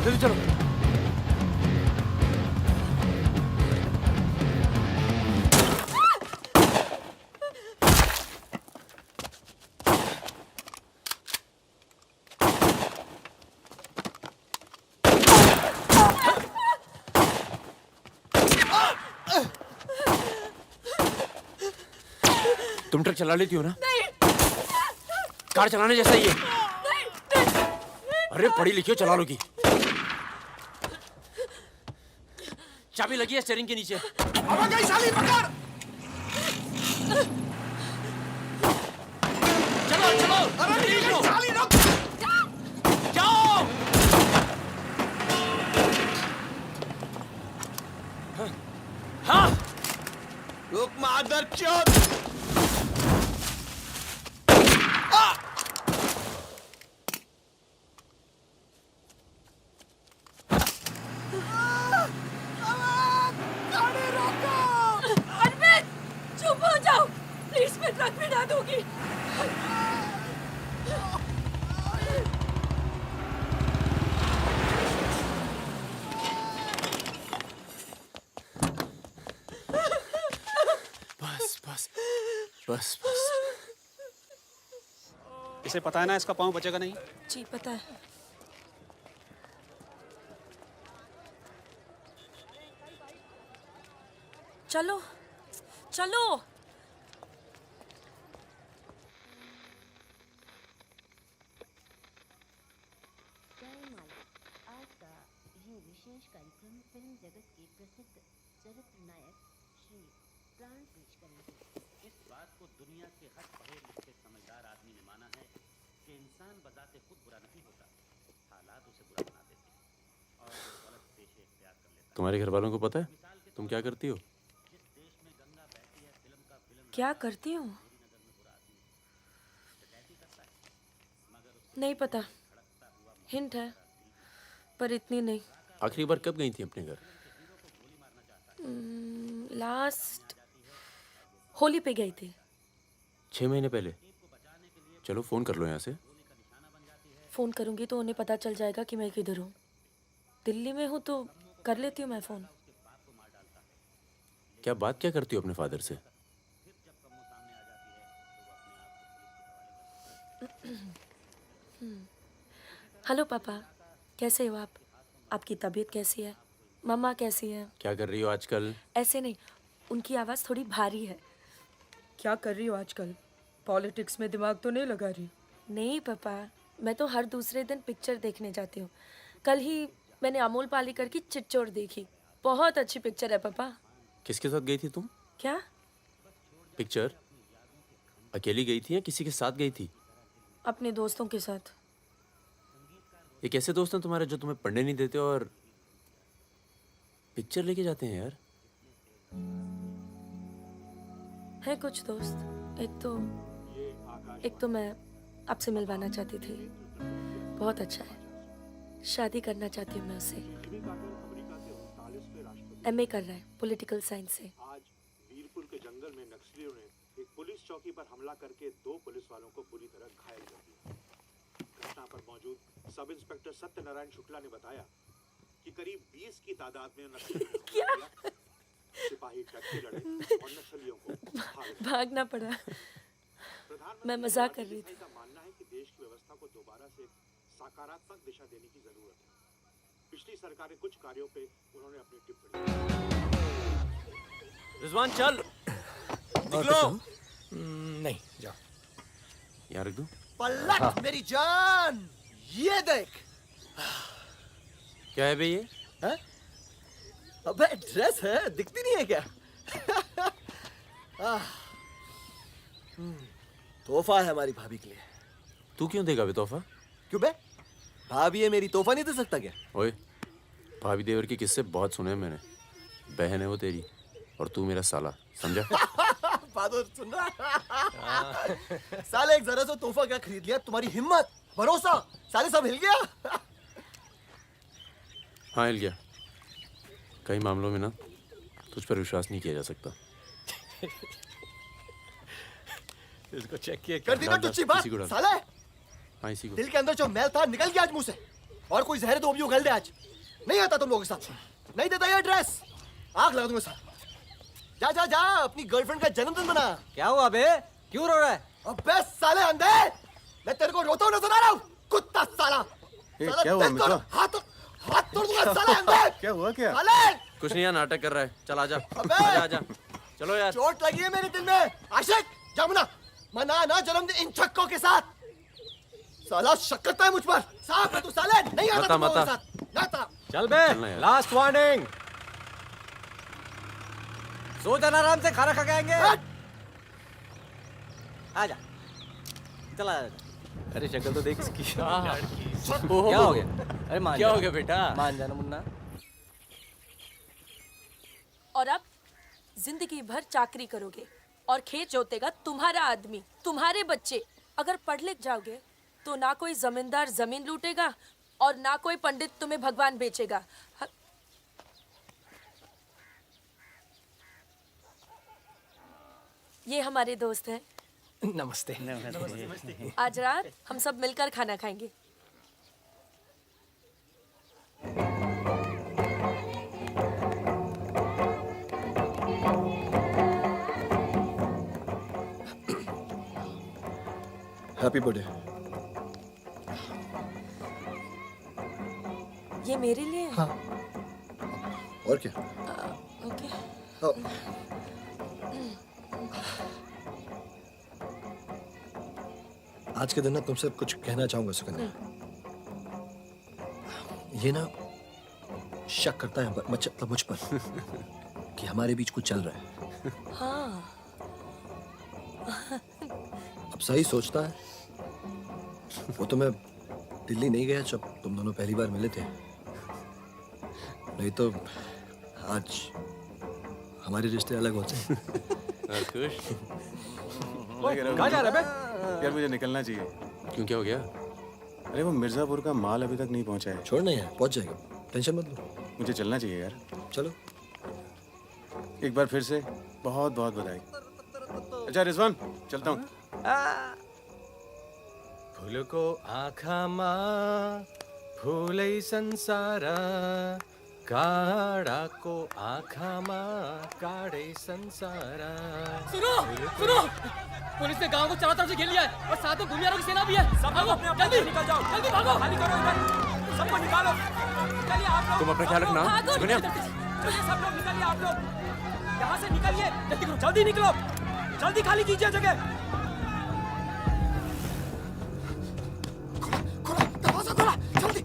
जल्दी चलो। तुम ट्रक चला लेती हो ना? कार चलाने जैसा ही है। अरे पढ़ी लिखी हो, चला लोगी। चाबी लगी है स्टीयरिंग के नीचे। अब गई साली, पकड़। चलो चलो। अरे नहीं, साली रुक। जाओ। हाँ। रुक मादरचोद। चुप हो जाओ प्लीज, मैं ट्रक में ना दूंगी। बस बस बस बस। इसे पता है ना इसका पाँव बचेगा नहीं। जी पता है। चलो चलो। आज का ये विशेष कार्यक्रम फिल्म जगत के प्रसिद्ध चरित्र नायक श्री प्राण पेश करेंगे। इस बात को दुनिया के हर पढ़े लिखे समझदार आदमी ने माना है कि इंसान बजाते खुद बुरा नहीं होता, हालात उसे बुरा बना देते हैं और वो गलत पेशे इख्तियार कर लेता है। तुम्हारे घर वालों को पता है तुम क्या करती हो? क्या करती हूँ? नहीं पता, हिंट है पर इतनी नहीं। आखिरी बार कब गई थी अपने घर? लास्ट होली पे गई थी। 6 महीने पहले। चलो फोन कर लो यहाँ से। फोन करूंगी तो उन्हें पता चल जाएगा कि मैं किधर हूँ। दिल्ली में हूँ तो कर लेती हूँ मैं फोन। क्या बात क्या करती हो अपने फादर से? हेलो पापा, कैसे हो आप? आपकी तबीयत कैसी है? मम्मा कैसी है? क्या कर रही हो आजकल? ऐसे नहीं, उनकी आवाज़ थोड़ी भारी है। क्या कर रही हो आजकल? पॉलिटिक्स में दिमाग तो नहीं लगा रही? नहीं पापा, मैं तो हर दूसरे दिन पिक्चर देखने जाती हूँ। कल ही मैंने अमोल पालेकर की चिट्चोर देखी। बहुत अच्छी पिक्चर है पापा। किसके साथ गई थी तुम? क्या? पिक्चर अकेली गई थी या किसी के साथ गई थी? अपने दोस्तों के साथ। ये कैसे दोस्त हैं तुम्हारे जो तुम्हें पढ़ने नहीं देते और पिक्चर लेके जाते हैं यार? है कुछ दोस्त। एक तो मैं आपसे मिलवाना चाहती थी। बहुत अच्छा है, शादी करना चाहती हूँ मैं उससे। MA कर रहा है पॉलिटिकल साइंस से। आज वीरपुर के जंगल में नक्सलियों ने एक पुलिस चौकी पर हमला करके 2 पुलिस वालों को बुरी तरह घायल कर दिया। घटना पर मौजूद सब इंस्पेक्टर सत्यनारायण शुक्ला ने बताया कि करीब 20 की तादाद में नक्सलियों सिपाही टक्के लड़े और नक्सलियों को भागना पड़ा। मैं मजाक कर रही थी। का मानना है कि देश की व्यवस्था को दोबारा से सकारात्मक दिशा देने की जरूरत है। पिछली सरकार के कुछ कार्यों पे उन्होंने अपनी टिप्पणी। रिजवान चल निकलो। नहीं जाओ। यहाँ रख दूं? पलट मेरी जान, ये देख। क्या है बे ये? है? अबे ड्रेस है, दिखती नहीं है क्या? तोहफा है हमारी भाभी के लिए। तू क्यों देगा बे तोहफा? क्यों बे? भाभी है मेरी, तोहफा नहीं दे सकता क्या? ओए, भाभी देवर के किस्से बहुत सुने हैं मैंने। बहन है वो तेरी और तू मेरा साला, समझा? बहादुर सुन रहा? साले एक जरा सा तोहफा क्या खरीद लिया? तुम्हारी हिम्मत, भरोसा, साले सब हिल गया। हाँ हिल गया। कई मामलों में ना तुझ पर विश्वास नहीं किया जा सकता। इसको चेक किए कर दी ना तुझी बात इसी को डाल। साले। हाँ इसी को। दिल के अंदर जो मैल था निकल गया आज मुंह से। और कोई जहर तो भी उगल दे आज। नहीं आता तुम लोगों के साथ, नहीं देता ये एड्रेस, आग लगा दूंगा साथ। जा जा जा अपनी गर्लफ्रेंड का जन्मदिन मना। क्या हुआ बे, क्यों रो रहा है? अबे साले अंधे, मैं तेरे को रोता नजर आ रहा हूँ, कुत्ता साला। साला क्या हुआ मित्रा? हाथ तोड़ दूंगा साले अंधे। क्या हुआ क्या? साले कुछ नहीं यार, नाटक कर रहा है। चल आजा। अबे आजा चलो यार। चोट लगी है मेरे दिल में। आशिक जमुना मना ना जन्मदिन इन छक्कों के साथ। साला शक करता है मुझ पर। साफ है तू साले, नहीं आता तुम लोगों के साथ। नाता चल बे, लास्ट वार्निंग। सो जाना आराम से, खाना खा के आएंगे। आजा चला। अरे शक्ल तो देख इसकी। क्या हो गया? अरे मान क्या जा। हो गया बेटा? मान जाना मुन्ना। और अब जिंदगी भर चाकरी करोगे और खेत जोतेगा तुम्हारा आदमी, तुम्हारे बच्चे। अगर पढ़ लिख जाओगे तो ना कोई जमींदार जमीन लूटेगा और ना कोई पंडित तुम्हें भगवान बेचेगा। ये हमारे दोस्त हैं। नमस्ते। आज रात हम सब मिलकर खाना खाएंगे। Happy birthday. ये मेरे लिए है? हाँ। और क्या? ओके। आज के दिन ना तुमसे कुछ कहना चाहूंगा सुकन्या। ये ना शक करता है मतलब मुझ पर कि हमारे बीच कुछ चल रहा है। हाँ। अब सही सोचता है। वो तो मैं दिल्ली नहीं गया जब तुम दोनों पहली बार मिले थे, नहीं तो आज हमारे रिश्ते अलग होते हैं। खुश? कहाँ जा रहा है बे? यार मुझे निकलना चाहिए। क्यों, क्या हो गया? अरे वो मिर्जापुर का माल अभी तक नहीं पहुंचा है। छोड़ना है, पहुंच जाएगा, टेंशन मत लो। मुझे चलना चाहिए यार। चलो। एक बार फिर से बहुत बहुत बधाई। अच्छा रिजवान, चलता हूँ। फूलको आँखामा फुलै संसार, काडाको आँखामा काडै संसार। सुनो सुनो, पुलिस ने गांव को चारों तरफ से घेर लिया है और साथ में भूमियारों की सेना भी है। सब भागो, जल्दी निकल जाओ, जल्दी भागो, खाली करो इधर, सबको निकालो। चलिए आप लोग, तुम अपना ख्याल रखना। सुकन्या, चलिए सब लोग निकलिए, आप लोग यहाँ से निकलिए, जल्दी करो, जल्दी निकलो, जल्दी खाली कीजिए जगह। दरवाजा खोला, जल्दी।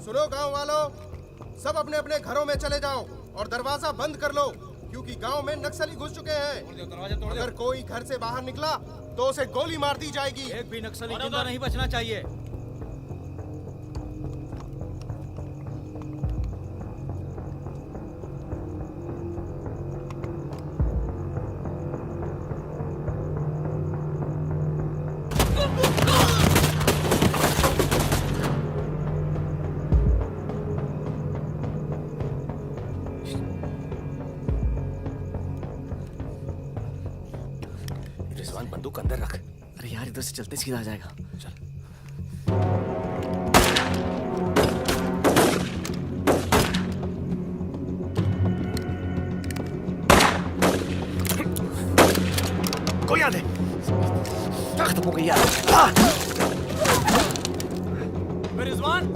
सुनो गांव वालों, सब अपने अपने घरों में चले जाओ और दरवाजा बंद कर लो, क्योंकि गांव में नक्सली घुस चुके हैं। अगर कोई घर से बाहर निकला तो उसे गोली मार दी जाएगी। एक भी नक्सली जिंदा नहीं बचना चाहिए। रिजवान बंदूक अंदर रख। अरे यार इधर से चलते सीधा आ जाएगा। चल। कोई आ दे। खत्म हो गई यार। रिजवान,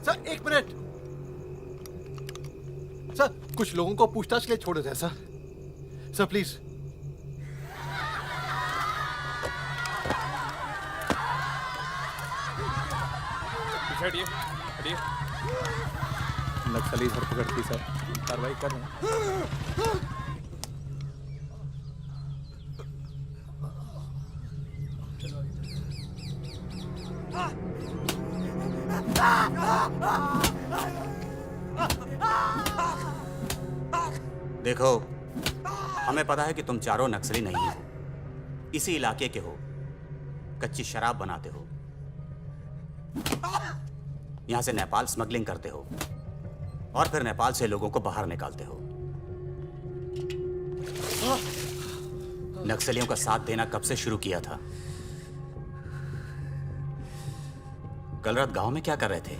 सर एक मिनट। सर कुछ लोगों को पूछताछ के लिए छोड़ देते हैं सर। Sir please. हटिए हटिए। नक्सली धरपकड़ की सर, कार्रवाई कर रहे हैं। देखो, हमें पता है कि तुम चारों नक्सली नहीं हो, इसी इलाके के हो, कच्ची शराब बनाते हो, यहां से नेपाल स्मगलिंग करते हो और फिर नेपाल से लोगों को बाहर निकालते हो। नक्सलियों का साथ देना कब से शुरू किया था? कल रात गांव में क्या कर रहे थे?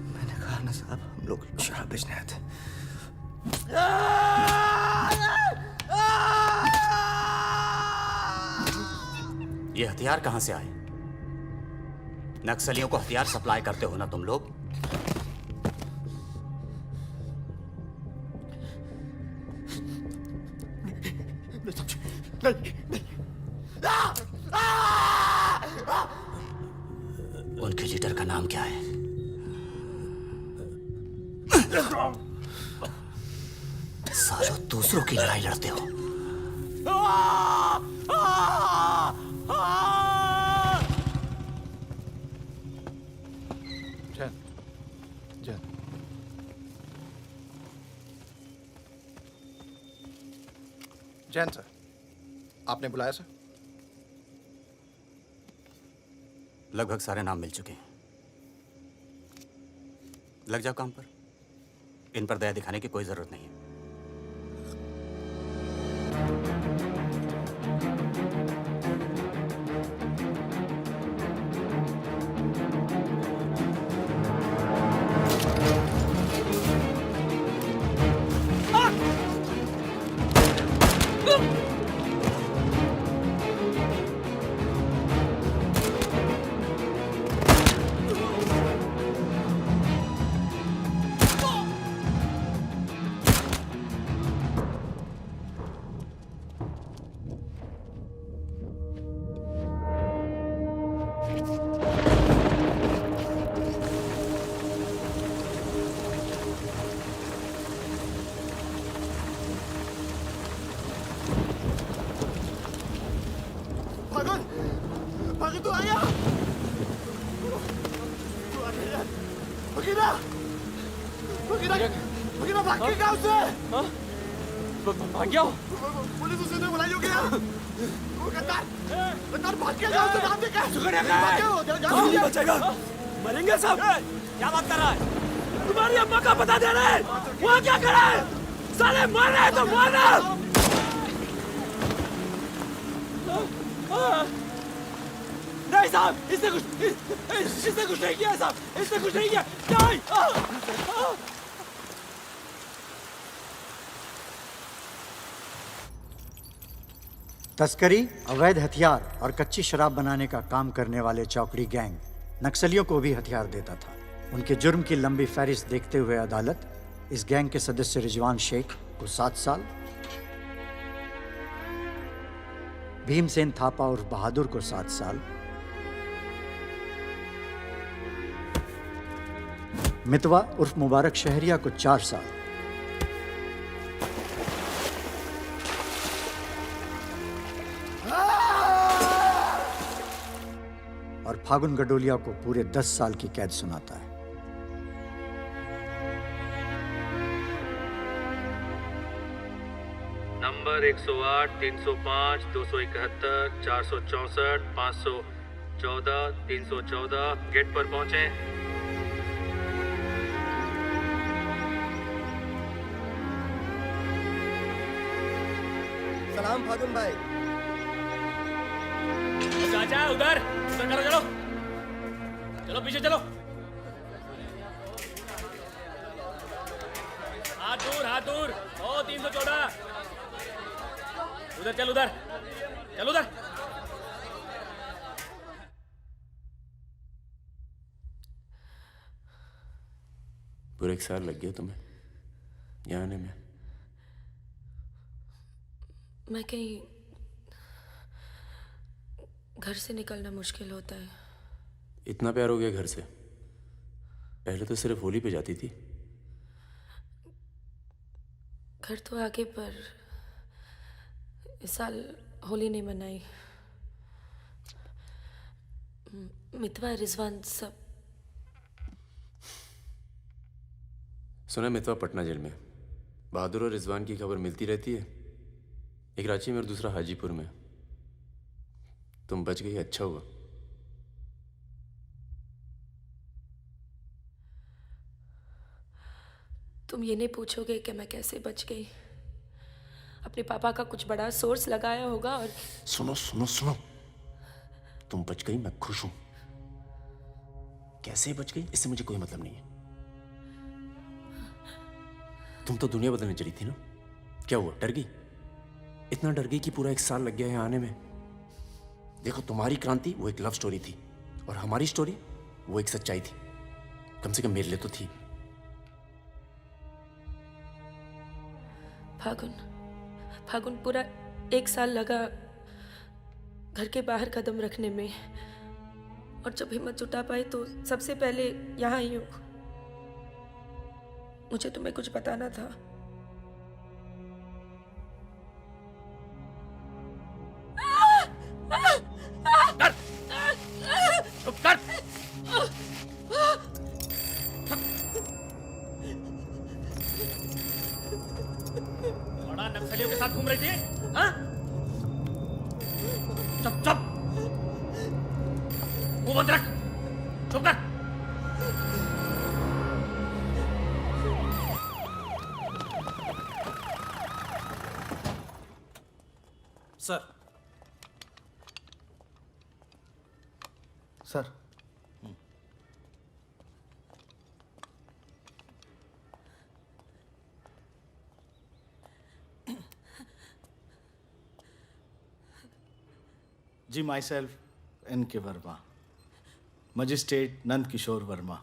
मैंने कहा ना साहब, हम लोग शराब बेचने आए थे। ये हथियार कहां से आए? नक्सलियों को हथियार सप्लाई करते हो ना तुम लोग? उनके लीडर का नाम क्या है? सालों दूसरों की लड़ाई लड़ते हो। जैन सर, आपने बुलाया सर? लगभग सारे नाम मिल चुके हैं। लग जाओ काम पर। इन पर दया दिखाने की कोई जरूरत नहीं है। भागो, तू आया? भगीना, भगीना, भगीना भाग के गाँव से। भाग गया? पुलिस उसे ने बुलाई होगी यार। वो गद्दार, गद्दार भाग के गाँव से नाम देखा। सुगड़िया कहाँ है? नहीं बचेगा। मरेंगे सब। क्या बात कर रहा है? तुम्हारी अम्मा का पता दे रहे हैं। वहाँ क्या खड़ा है? साले मर रहे हैं तो मारना। नहीं साहब, इसने कुछ नहीं किया साहब, इसने कुछ नहीं किया। नहीं। तस्करी, अवैध हथियार और कच्ची शराब बनाने का काम करने वाले चौकड़ी गैंग नक्सलियों को भी हथियार देता था। उनके जुर्म की लंबी फहरिस्त देखते हुए अदालत इस गैंग के सदस्य रिजवान शेख को 7 साल, भीमसेन थापा उर्फ बहादुर को 7 साल, मितवा उर्फ मुबारक शहरिया को 4 साल और फागुन गडोलिया को पूरे 10 साल की कैद सुनाता है। नंबर 108, 305, 271, 464, 514, 314 गेट पर पहुंचे। सलाम फागुन भाई। चाचा उधर करो, चलो चलो पीछे चलो। हाथ दूर। ओ 314 उधर चल, उधर। पूरे 1 साल लग गया तुम्हें यहाँ आने में। मैं कहीं घर से निकलना मुश्किल होता है। इतना प्यार हो गया घर से? पहले तो सिर्फ होली पे जाती थी। घर तो आगे, पर इस साल होली नहीं मनाई। मितवा रिजवान सब। सुना मितवा पटना जेल में। बहादुर और रिजवान की खबर मिलती रहती है, एक रांची में और दूसरा हाजीपुर में। तुम बच गई, अच्छा हुआ। तुम ये नहीं पूछोगे कि मैं कैसे बच गई। अपने पापा का कुछ बड़ा सोर्स लगाया होगा और सुनो सुनो सुनो, तुम बच गई, मैं खुश हूं। कैसे बच गई इससे मुझे कोई मतलब नहीं है। तुम तो दुनिया बदलने चली थी ना, क्या हुआ, डर गई? इतना डर गई कि पूरा 1 साल लग गया है आने में। देखो, तुम्हारी क्रांति वो एक लव स्टोरी थी और हमारी स्टोरी वो एक सच्चाई थी। कम से कम मेरे लिए तो थी। फागुन पूरा 1 साल लगा घर के बाहर कदम रखने में, और जब हिम्मत जुटा पाई तो सबसे पहले यहाँ आई हूँ। मुझे तुम्हें कुछ बताना था। चुप कर। बड़ा नक्सलियों के साथ घूम रही थी, हाँ? चुप चुप, मुंह बंद रख, चुप कर। Sir. Sir, ji, myself N.K. Verma, magistrate Nand Kishore Verma.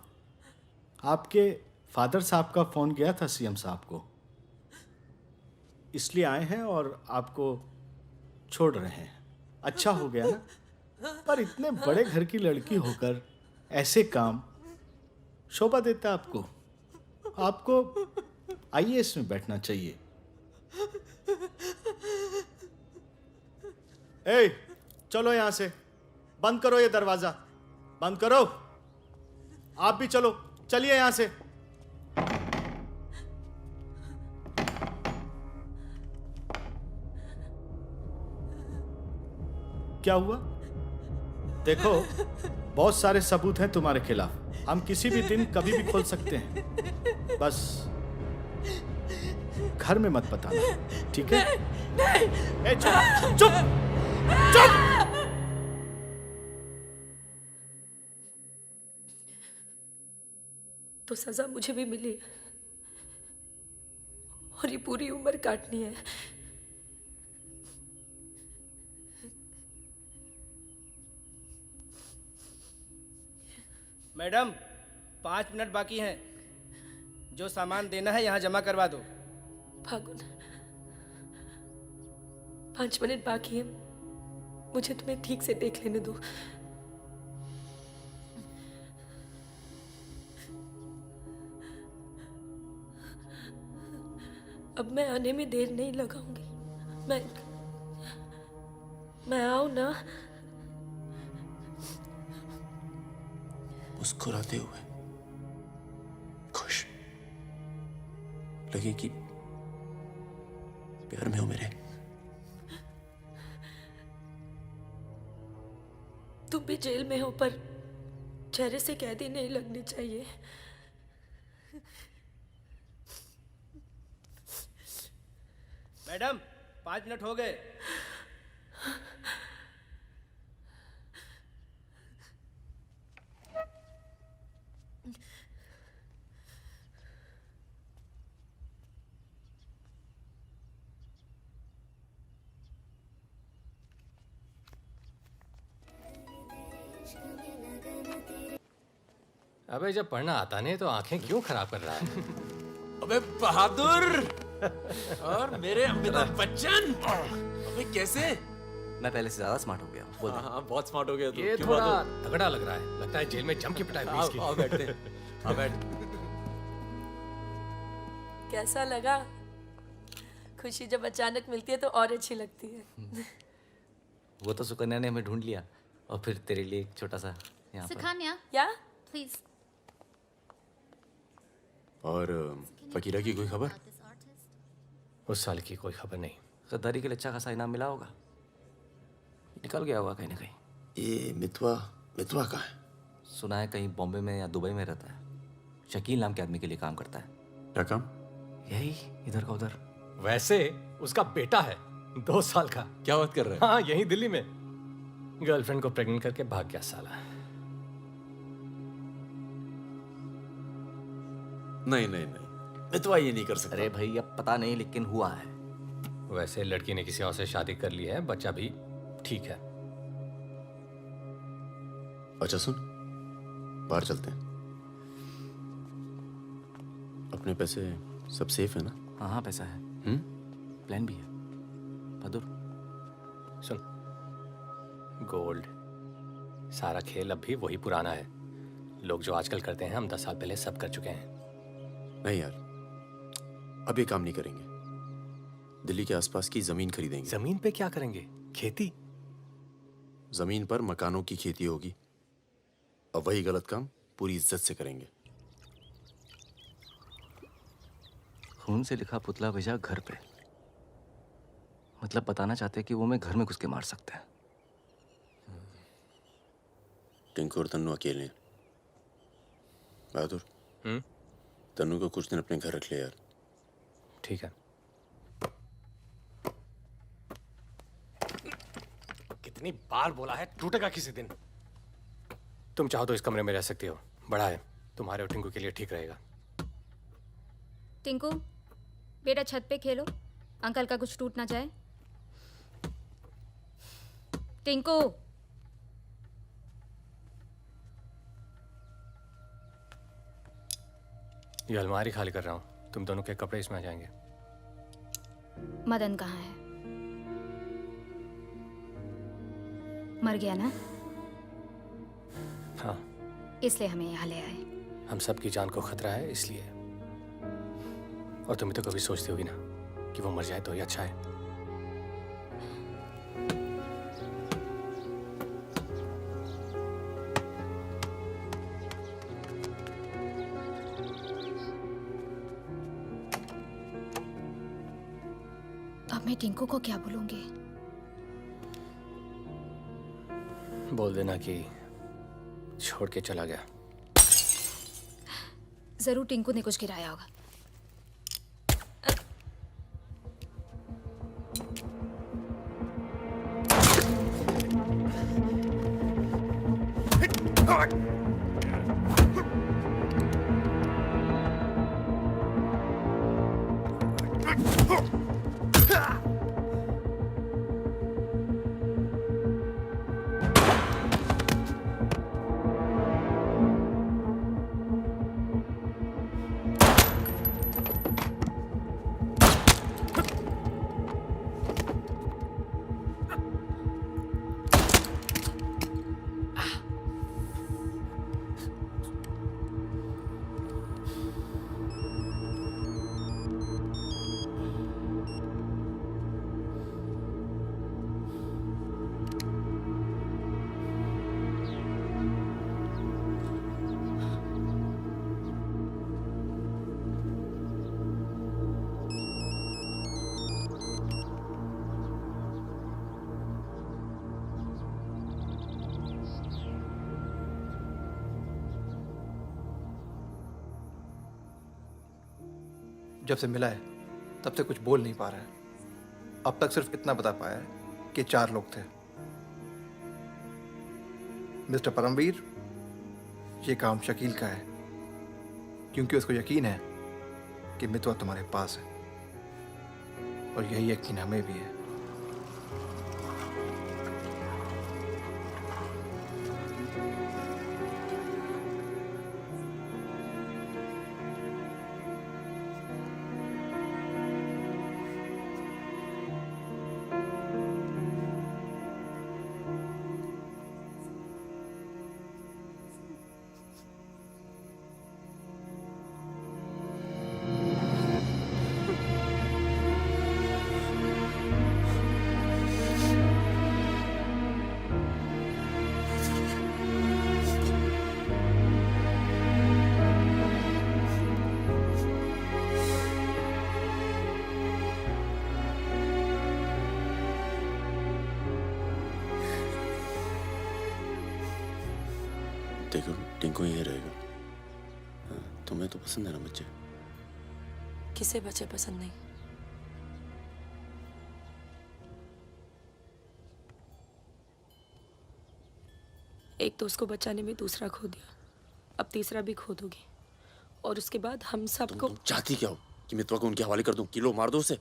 आपके फादर साहब का फ़ोन गया था सीएम साहब को, इसलिए आए हैं और आपको छोड़ रहे हैं। अच्छा हो गया ना, पर इतने बड़े घर की लड़की होकर ऐसे काम शोभा देता आपको। आपको IAS में बैठना चाहिए। ए, चलो यहां से, बंद करो ये दरवाजा, बंद करो। आप भी चलो, चलिए यहां से। क्या हुआ? देखो, बहुत सारे सबूत हैं तुम्हारे खिलाफ। हम किसी भी दिन कभी भी खोल सकते हैं। बस घर में मत बताना, ठीक है? ए, चुप चुप चुप। तो सजा मुझे भी मिली है, और ये पूरी उम्र काटनी है। मैडम, 5 मिनट बाकी हैं। जो सामान देना है यहाँ जमा करवा दो। फागुन, 5 मिनट बाकी है, मुझे तुम्हें ठीक से देख लेने दो। अब मैं आने में देर नहीं लगाऊंगी। मैं आऊं ना? मुस्कुराते हुए, खुश, लगे कि प्यार में हो मेरे। तुम भी जेल में हो, पर चेहरे से कैदी नहीं लगनी चाहिए। मैडम, 5 मिनट हो गए। अबे जब पढ़ना आता नहीं तो आंखें क्यों खराब कर रहा है? अबे बहादुर और मेरे अमिताभ बच्चन, अबे कैसे? मैं पहले से ज्यादा स्मार्ट हो गया। बोल दे। हाँ, बहुत स्मार्ट हो गया तू। ये क्यों थोड़ा बहादुर? तगड़ा लग रहा है। लगता है जेल में जम की पिटाई हुई इसकी। आओ बैठते हैं। हाँ बैठ। कैसा लगा? खुशी जब अचानक मिलती है तो और अच्छी लगती है। वो तो सुकन्या ने हमें ढूंढ लिया और फिर तेरे लिए एक छोटा सा यहाँ पर। सुकन्या या प्लीज। और फकीरा की कोई खबर? उस साल की कोई खबर नहीं। गद्दारी के लिए अच्छा खासा इनाम मिला होगा, निकल गया होगा कहीं ना कहीं। ये मितवा कहाँ है? सुना है कहीं बॉम्बे में या दुबई में रहता है। शकील नाम के आदमी के लिए काम करता है। क्या काम? यही इधर का उधर। वैसे उसका बेटा है 2 साल का। क्या बात कर रहे हैं? हाँ, यहीं दिल्ली में गर्लफ्रेंड को प्रेग्नेंट करके भाग गया साला। नहीं, मितवा ये नहीं कर सकता। अरे भाई अब पता नहीं, लेकिन हुआ है। वैसे लड़की ने किसी और से शादी कर ली है, बच्चा भी ठीक है। अच्छा सुन, बाहर चलते हैं। अपने पैसे सब सेफ है ना? हाँ पैसा है। प्लान भी है। बहादुर सुन, गोल्ड सारा खेल अब भी वही पुराना है। लोग जो आजकल करते हैं हम 10 साल पहले सब कर चुके हैं। नहीं यार, अब ये काम नहीं करेंगे। दिल्ली के आसपास की जमीन खरीदेंगे। जमीन पे क्या करेंगे? खेती? जमीन पर मकानों की खेती होगी और वही गलत काम पूरी इज्जत से करेंगे। खून से लिखा पुतला भेजा घर पे, मतलब बताना चाहते हैं कि वो मैं घर में घुस के मार सकते हैं। टिंकू और तन्नू अकेले हैं। बहादुर, तन्नू को कुछ दिन अपने घर रख ले यार। ठीक है। कितनी बार बोला है, टूटेगा किसी दिन। तुम चाहो तो इस कमरे में रह सकती हो, बड़ा है, तुम्हारे और टिंकू के लिए ठीक रहेगा। टिंकू बेटा छत पे खेलो, अंकल का कुछ टूट ना जाए। टिंकू ये अलमारी खाली कर रहा हूँ, तुम दोनों के कपड़े इसमें आ जाएंगे। मदन कहाँ है? मर गया ना? हाँ, इसलिए हमें यहाँ ले आए। हम सबकी जान को खतरा है इसलिए। और तुम तो कभी सोचती होगी ना कि वो मर जाए तो ही अच्छा है। अब मैं टिंकू को क्या बोलूंगी? बोल देना कि छोड़ के चला गया। जरूर टिंकू ने कुछ गिराया होगा। जब से मिला है तब से कुछ बोल नहीं पा रहा है। अब तक सिर्फ इतना बता पाया है कि 4 लोग थे। मिस्टर परमवीर, ये काम शकील का है, क्योंकि उसको यकीन है कि मितवा तुम्हारे पास है, और यही यकीन हमें भी है। टिंकू यही रहेगा। हाँ, तुम्हें तो पसंद है ना बच्चे? किसे बच्चे पसंद नहीं? एक तो उसको बचाने में दूसरा खो दिया, अब तीसरा भी खो दोगी, और उसके बाद हम सबको। तुम चाहती क्या हो कि मितवा को उनके हवाले कर दूं? किलो मार दो उसे।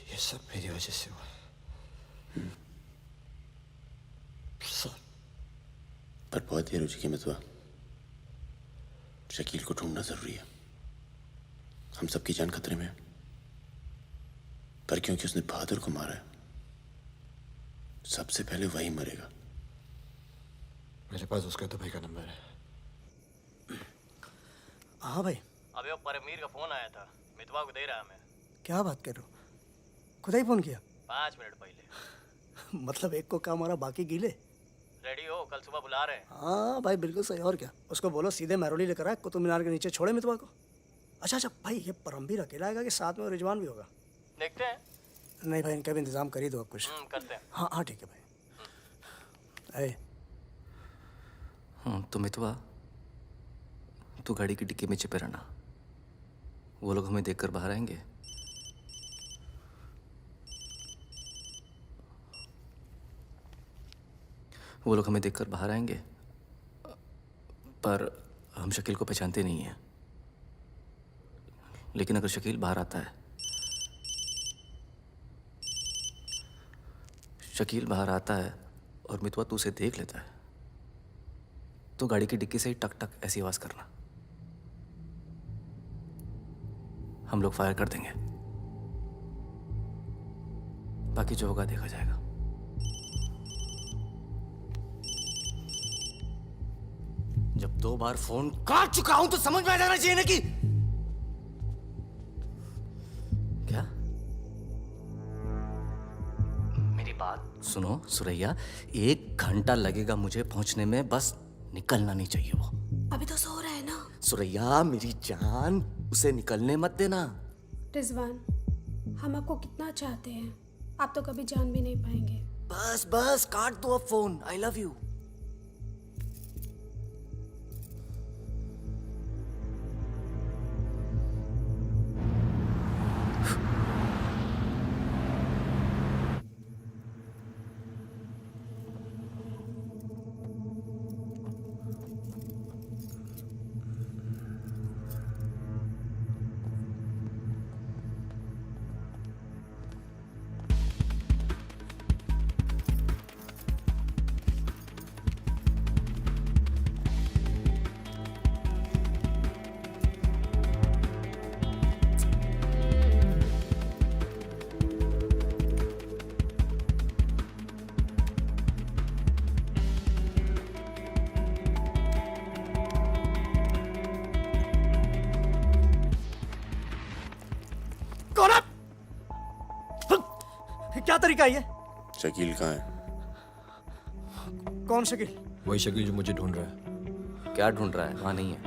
ये सब मेरी वजह से हुआ। सब। पर बहुत देर हो चुकी है मितवा। शकील को ढूंढना जरूरी है। हम सबकी जान खतरे में है। पर क्योंकि उसने बहादुर को मारा है, सबसे पहले वही मरेगा। मेरे पास उसका दुबई का नंबर है। हाँ भाई। अबे वो परमीर का फोन आया था, मितवा को दे रहा मैं। क्या बात कर रहे हो? खुदा ही फोन किया? 5 मिनट पहले। मतलब एक को काम, और बाकी गीले। रेडी हो, कल सुबह बुला रहे हैं। हाँ भाई बिल्कुल सही। और क्या, उसको बोलो सीधे महरौली लेकर आए, कुतुब मीनार के नीचे छोड़े मितवा को। अच्छा भाई, ये परमवीर अकेला आएगा कि साथ में रिजवान भी होगा? देखते हैं। नहीं भाई, इनका भी इंतजाम कर ही दो आप कुछ। करते हैं। हाँ हाँ ठीक है भाई। तो मितवा, तू गाड़ी की डिक्की में छिपे रहना। वो लोग हमें देखकर बाहर आएंगे। वो लोग हमें देखकर बाहर आएंगे, पर हम शकील को पहचानते नहीं हैं। लेकिन अगर शकील बाहर आता है, शकील बाहर आता है और मितवा तू उसे देख लेता है, तो गाड़ी की डिक्की से ही टक टक ऐसी आवाज करना। हम लोग फायर कर देंगे, बाकी जो होगा देखा जाएगा। जब 2 बार फोन काट चुका हूं तो समझ में आ जाना चाहिए ना कि क्या। मेरी बात सुनो सुरैया, 1 घंटा लगेगा मुझे पहुंचने में, बस निकलना नहीं चाहिए वो। अभी तो सो रहा है ना। सुरैया मेरी जान, उसे निकलने मत देना। रिजवान, हम आपको कितना चाहते हैं, आप तो कभी जान भी नहीं पाएंगे। बस बस काट दो अब फोन। I love you. क्या तरीका है ये? शकील कहाँ है? कौन शकील? वही शकील जो मुझे ढूंढ रहा है। क्या ढूंढ रहा है? वहां नहीं है।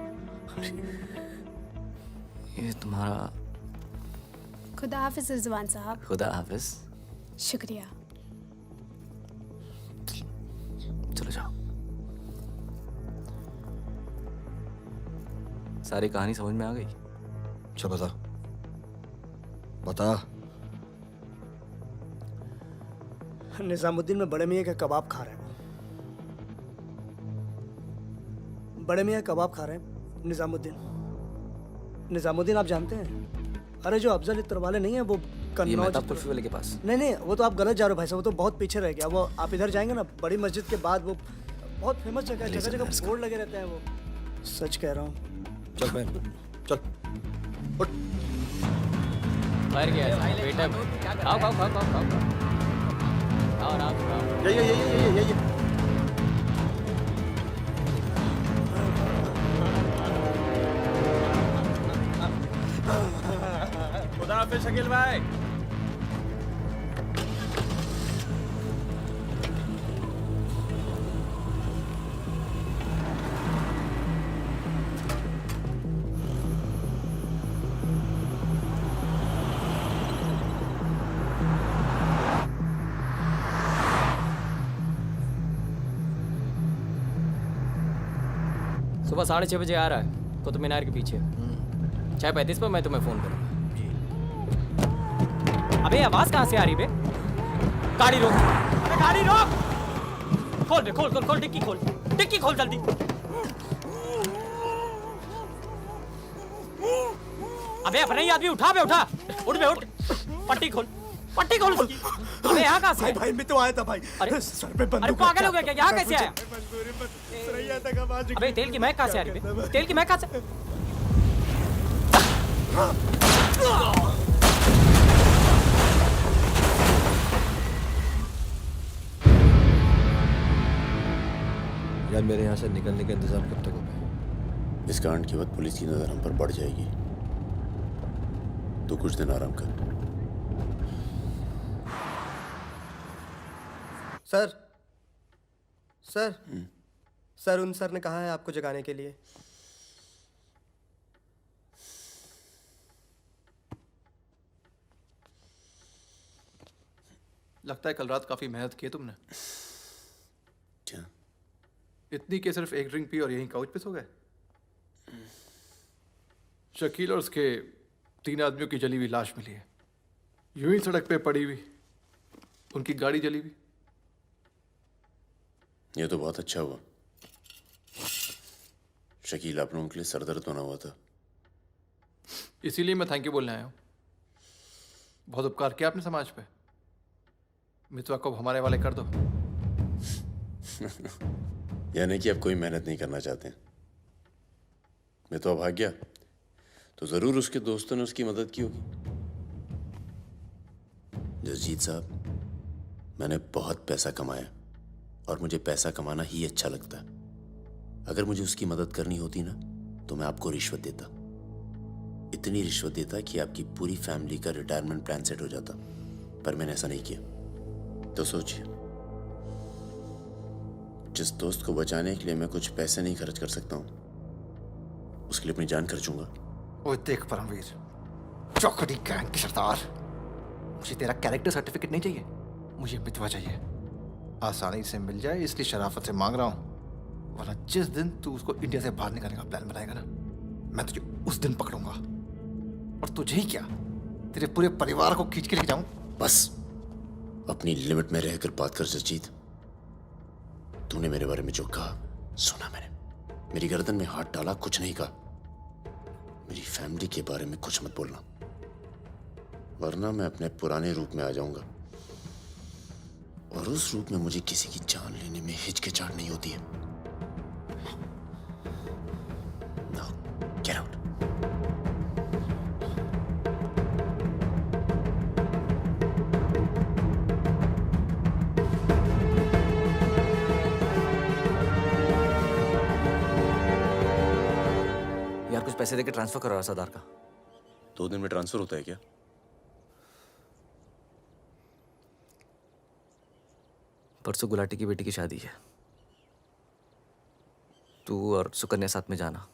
ये तुम्हारा। खुदा हाफिज रिजवान साहब। खुदा हाफिज। शुक्रिया। चलो जाओ। सारी कहानी समझ में आ गई? अच्छा बता बता। निजामुद्दीन में बड़े मियाँ का कबाब खा रहे हैं। बड़े मियाँ कबाब खा रहे हैं निजामुद्दीन। निजामुद्दीन आप जानते हैं? अरे जो अफजल इत्र वाले नहीं है, वो ये कन्नौज मेहताब कुल्फी वाले के पास। नहीं नहीं, वो तो आप गलत जा रहे हो भाई साहब, वो तो बहुत पीछे रह गया। वो आप इधर जाएंगे ना, बड़ी मस्जिद के बाद वो बहुत फेमस जगह है, जगह जगह बोर्ड लगे रहते हैं वो। सच कह रहा हूँ। चल बहन चल। मर गया बेटा। खाओ खाओ खाओ खाओ खाओ खाओ आराम से खाओ। ये खुदा हाफिज शकील भाई। सुबह 6:30 बजे आ रहा है कुतुब मीनार के पीछे। 6:35 पर मैं तुम्हें फोन करूंगा। अबे आवाज कहाँ से आ रही बे? गाड़ी रोक। अबे गाड़ी रोक। खोल बे, खोल खोल खोल, डिक्की खोल, डिक्की खोल जल्दी। अबे अपने ही आदमी उठा बे, उठा, उठ बे उठ। पट्टी खोल, पट्टी खोल उसकी। अबे यहाँ कहाँ से? भाई मैं तो आया था भाई। अरे सर पे अरे पागल हो गया क्या? यहाँ कैसे आया? मजबूरी अबे तेल की महक कहाँ से आ रही बे? तेल की महक कहाँ से? यार मेरे यहाँ से निकलने का इंतजाम कब तक होगा? इस कांड के बाद पुलिस की नज़र हम पर बढ़ जाएगी, तो कुछ दिन आराम कर। सर सर सर उन सर ने कहा है आपको जगाने के लिए। लगता है कल रात काफी मेहनत की है तुमने। क्या? इतनी कि सिर्फ एक ड्रिंक पी और यहीं काउच पे सो गए? शकील और उसके 3 आदमियों की जली हुई लाश मिली है, यूं ही सड़क पे पड़ी हुई। उनकी गाड़ी जली हुई। ये तो बहुत अच्छा हुआ। शकील आप लोगों के लिए सरदर्द बना हुआ था। इसीलिए मैं थैंक यू बोलने आया हूँ। बहुत उपकार किया आपने समाज पे। मितवा को हमारे वाले कर दो। यानी कि आप कोई मेहनत नहीं करना चाहते। मितवा भाग गया तो जरूर उसके दोस्तों ने उसकी मदद की होगी। जसजीत साहब, मैंने बहुत पैसा कमाया और मुझे पैसा कमाना ही अच्छा लगता है। अगर मुझे उसकी मदद करनी होती ना तो मैं आपको रिश्वत देता, इतनी रिश्वत देता कि आपकी पूरी फैमिली का रिटायरमेंट प्लान सेट हो जाता। पर मैंने ऐसा नहीं किया। तो सोचिए, जिस दोस्त को बचाने के लिए मैं कुछ पैसे नहीं खर्च कर सकता हूं, उसके लिए अपनी जान खर्चूंगा। ओए देख परमवीर, चौकड़ी गैंग की सरदार, मुझे तेरा कैरेक्टर सर्टिफिकेट नहीं चाहिए, मुझे मितवा चाहिए। आसानी से मिल जाए इसलिए शराफत से मांग रहा हूं, वरना जिस दिन तू उसको इंडिया से बाहर निकालने का प्लान बनाएगा ना, मैं तुझे उस दिन पकड़ूंगा। और तुझे ही क्या, तेरे पूरे परिवार को खींच के लेके जाऊं। बस अपनी लिमिट में रहकर बात कर जसजीत। तूने मेरे बारे में जो कहा सुना मैंने, मेरी गर्दन में हाथ डाला, कुछ नहीं कहा। मेरी फैमिली के बारे में कुछ मत बोलना, वरना मैं अपने पुराने रूप में आ जाऊंगा। और उस रूप में मुझे किसी की जान लेने में हिचकिचाहट नहीं होती है। Now, get out. यार कुछ पैसे देके ट्रांसफर करो सरदार का। 2 दिन में ट्रांसफर होता है क्या? परसों गुलाटी की बेटी की शादी है, तू और सुकन्या साथ में जाना।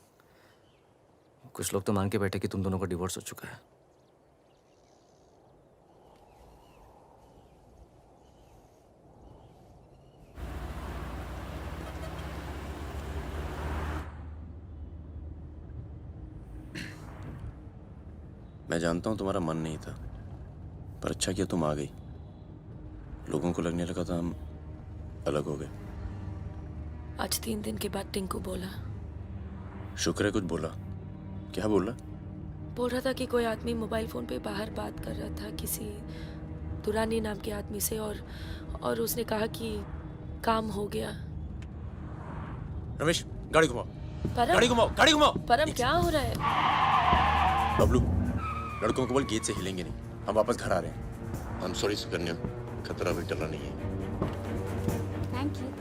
कुछ लोग तो मांग के बैठे कि तुम दोनों का डिवोर्स हो चुका है। मैं जानता हूं तुम्हारा मन नहीं था, पर अच्छा किया तुम आ गई। लोगों को लगने लगा था हम अलग हो गए। आज 3 दिन के बाद टिंकू बोला। शुक्र है कुछ बोला। क्या बोला? बोल रहा था कि कोई आदमी मोबाइल फ़ोन पे बाहर बात कर रहा था किसी दुरानी नाम के आदमी से, और उसने कहा कि काम हो गया। रमेश गाड़ी घुमाओ, परम, गाड़ी घुमाओ, गाड़ी घुमाओ। परम क्या हो रहा है? बबलू, लड़कों को बोल गेट से हिलेंगे नहीं, हम वापस घर आ रहे हैं। हम सॉरी सुकन्या, खतरा भी टला नहीं है। Thank you.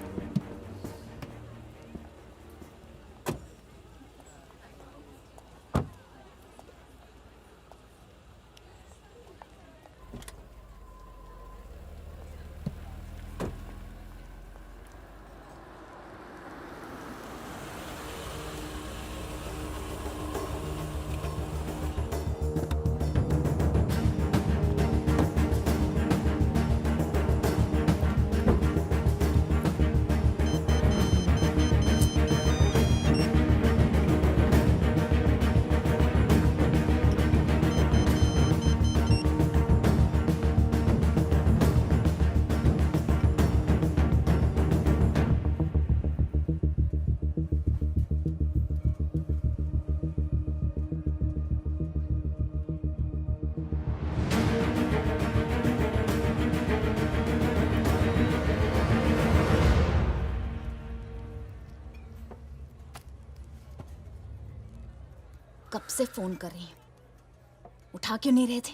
कब से फोन कर रही हूं, उठा क्यों नहीं रहे थे?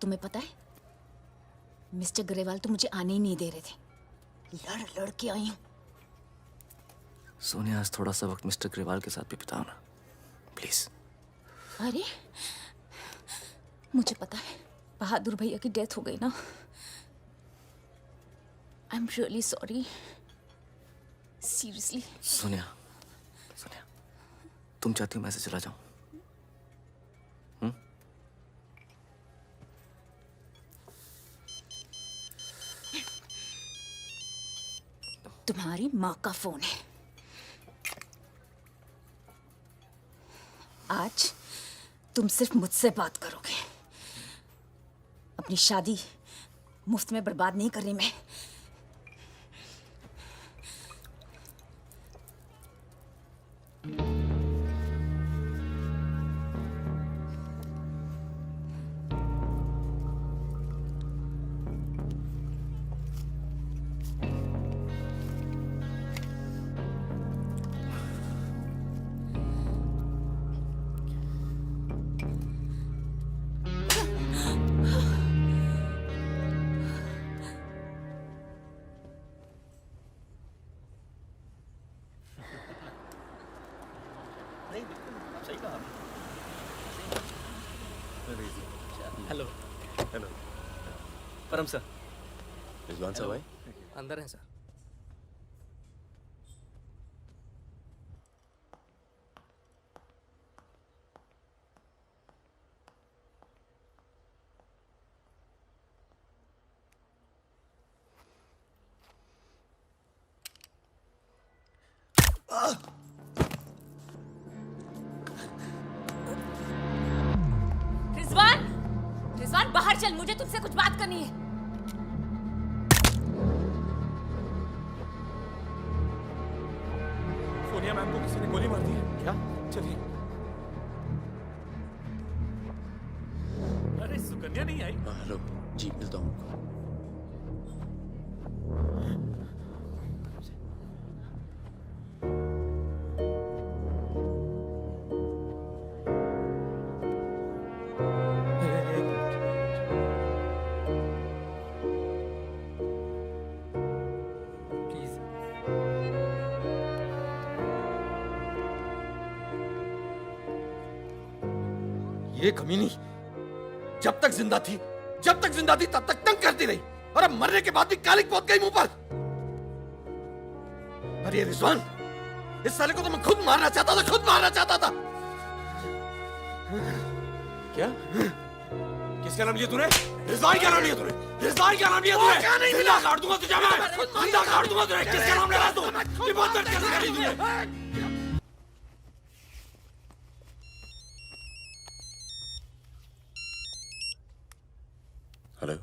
तुम्हें पता है मिस्टर ग्रेवाल तो मुझे आने ही नहीं दे रहे थे, लड़ लड़ के आई हूं। सोनिया, आज थोड़ा सा वक्त मिस्टर ग्रेवाल के साथ भी बिताओ ना, प्लीज। अरे मुझे पता है बहादुर भैया की डेथ हो गई ना। I am really sorry, seriously. Sonia, Sonia, तुम चाहती हो मैं ऐसे चला जाऊं? तुम्हारी माँ का फोन है। आज तुम सिर्फ मुझसे बात करोगे। अपनी शादी मुफ्त में बर्बाद नहीं कर रही मैं। हेलो। हेलो। परम सर। रिजवान साहब आए? अंदर हैं सर। रिजवान, रिजवान बाहर चल, मुझे तुमसे कुछ बात करनी है। सोनिया मैम को किसी ने गोली मार दी है क्या? चलिए। अरे सुकन्या नहीं आई? हेलो जी, मिलता हूँ। ये कमीनी जब तक जिंदा थी तब तक तंग करती रही, और अब मरने के बाद भी कालिक पोत गई मुंह पर। अरे रिजवान, इस साले को तो मैं खुद मारना चाहता था। क्या? किसका नाम लिया तूने? रिजवान क्या नाम लिया तूने? क्या नहीं मिला? काट दूंगा तुझे मैं, जिंदा काट दूंगा तुझे। किसका नाम ले रहा तू? ये बात कर कैसे करी तूने? हेलो।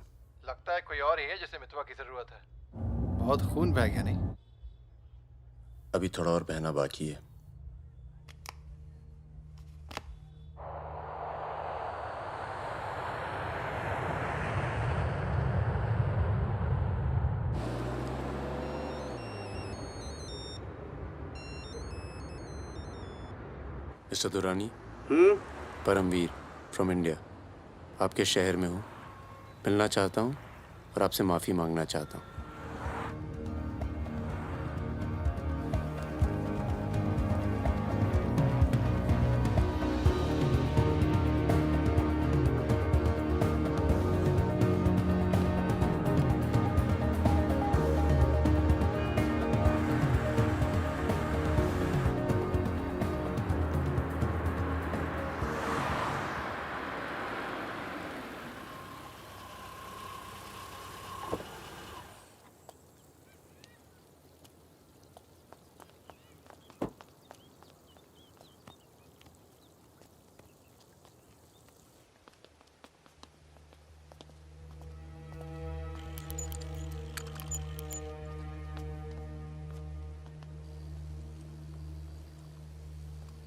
लगता है कोई और ही है जिसे मितवा की जरूरत है। बहुत खून बह गया नहीं? अभी थोड़ा और बहना बाकी है। Mister Durani, Paramvir from India, आपके शहर में हूँ, मिलना चाहता हूँ और आपसे माफ़ी मांगना चाहता हूँ।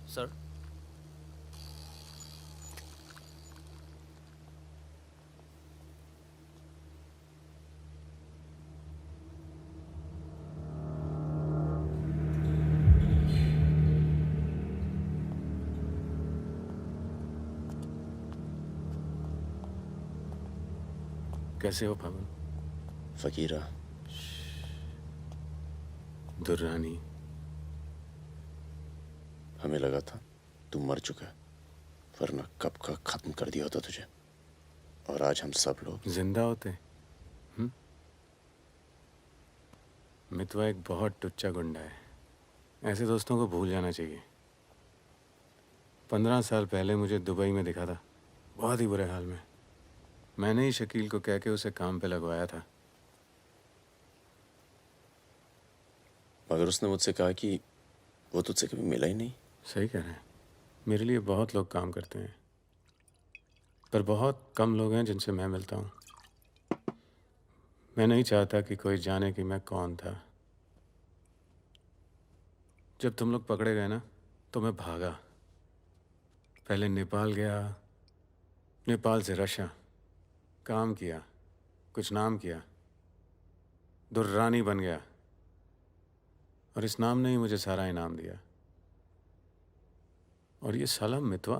सर, कैसे हो फागुन? फकीरा, दुर्रानी, हमें लगा था तू मर चुका है, वरना कब का खत्म कर दिया होता तुझे। और आज हम सब लोग जिंदा होते। मितवा एक बहुत टुच्चा गुंडा है, ऐसे दोस्तों को भूल जाना चाहिए। 15 साल पहले मुझे दुबई में दिखा था, बहुत ही बुरे हाल में। मैंने ही शकील को कह के उसे काम पे लगवाया था। मगर उसने मुझसे कहा कि वो तुझसे कभी मिला ही नहीं। सही कह रहे हैं, मेरे लिए बहुत लोग काम करते हैं, पर बहुत कम लोग हैं जिनसे मैं मिलता हूँ। मैं नहीं चाहता कि कोई जाने कि मैं कौन था। जब तुम लोग पकड़े गए ना, तो मैं भागा। पहले नेपाल गया, नेपाल से रशिया, काम किया, कुछ नाम किया, दुर्रानी बन गया, और इस नाम ने ही मुझे सारा इनाम दिया। और ये साला मितवा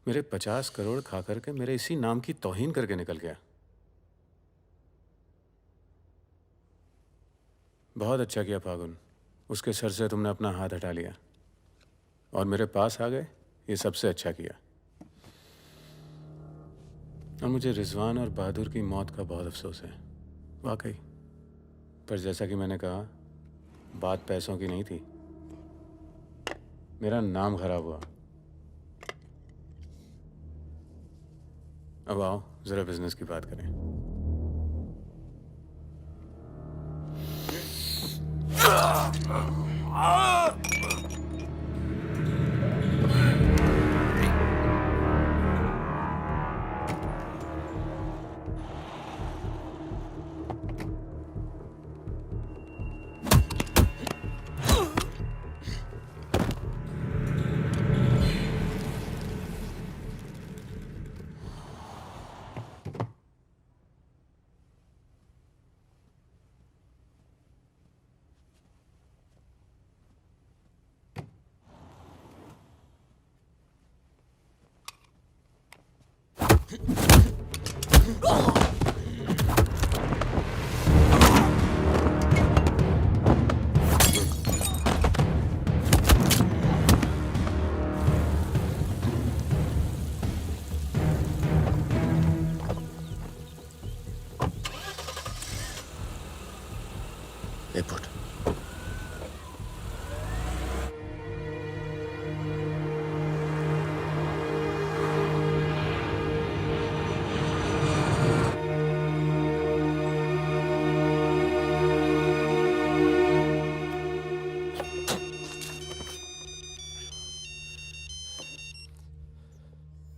मेरे 50 करोड़ खा करके मेरे इसी नाम की तौहीन करके निकल गया। बहुत अच्छा किया फागुन, उसके सर से तुमने अपना हाथ हटा लिया और मेरे पास आ गए, ये सबसे अच्छा किया। और मुझे रिजवान और बहादुर की मौत का बहुत अफसोस है, वाकई। पर जैसा कि मैंने कहा, बात पैसों की नहीं थी, मेरा नाम खराब हुआ। अब आओ जरा बिजनेस की बात करें।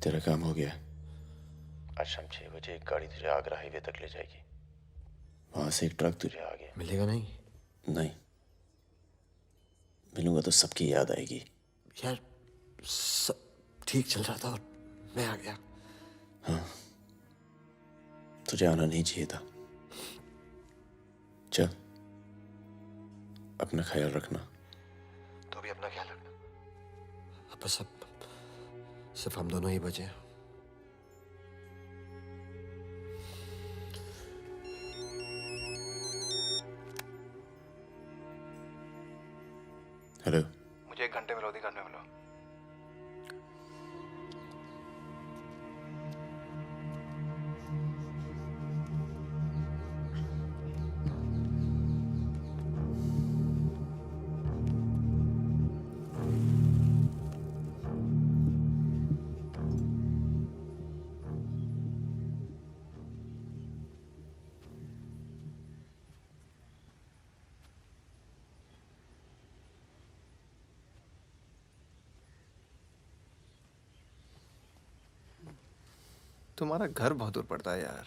तेरा काम हो गया। आज शाम 6 बजे एक गाड़ी तुझे आगरा हाईवे तक ले जाएगी, वहां से एक ट्रक तुझे आगे मिलेगा नहीं? नहीं मिलूंगा तो सबकी याद आएगी। यार सब ठीक चल रहा था और मैं आ गया। हाँ, तुझे आना नहीं चाहिए था। चल, अपना ख्याल रखना। तो भी अपना ख्याल रखना। अब बस सिर्फ हम दोनों ही बचे हैं। हेलो, मुझे 1 घंटे में लोधी घर में मिलो। तुम्हारा घर बहुत दूर पड़ता है यार,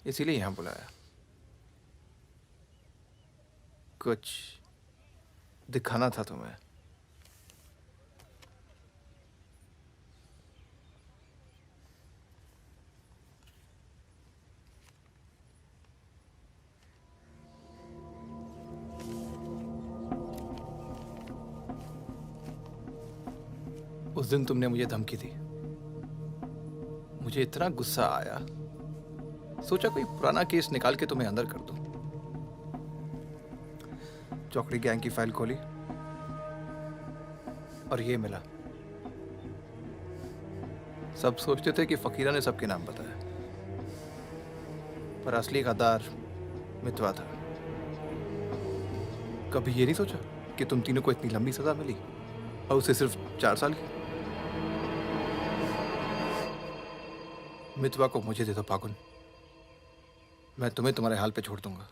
इसीलिए यहाँ बुलाया। कुछ दिखाना था तुम्हें। उस दिन तुमने मुझे धमकी दी, मुझे इतना गुस्सा आया, सोचा कोई पुराना केस निकाल के तुम्हें अंदर कर दूं। चौकड़ी गैंग की फाइल खोली और ये मिला। सब सोचते थे कि फकीरा ने सबके नाम बताया, पर असली गद्दार मितवा था। कभी ये नहीं सोचा कि तुम तीनों को इतनी लंबी सजा मिली और उसे सिर्फ 4 साल की। मितवा को मुझे दे दो फागुन, मैं तुम्हें तुम्हारे हाल पे छोड़ दूंगा।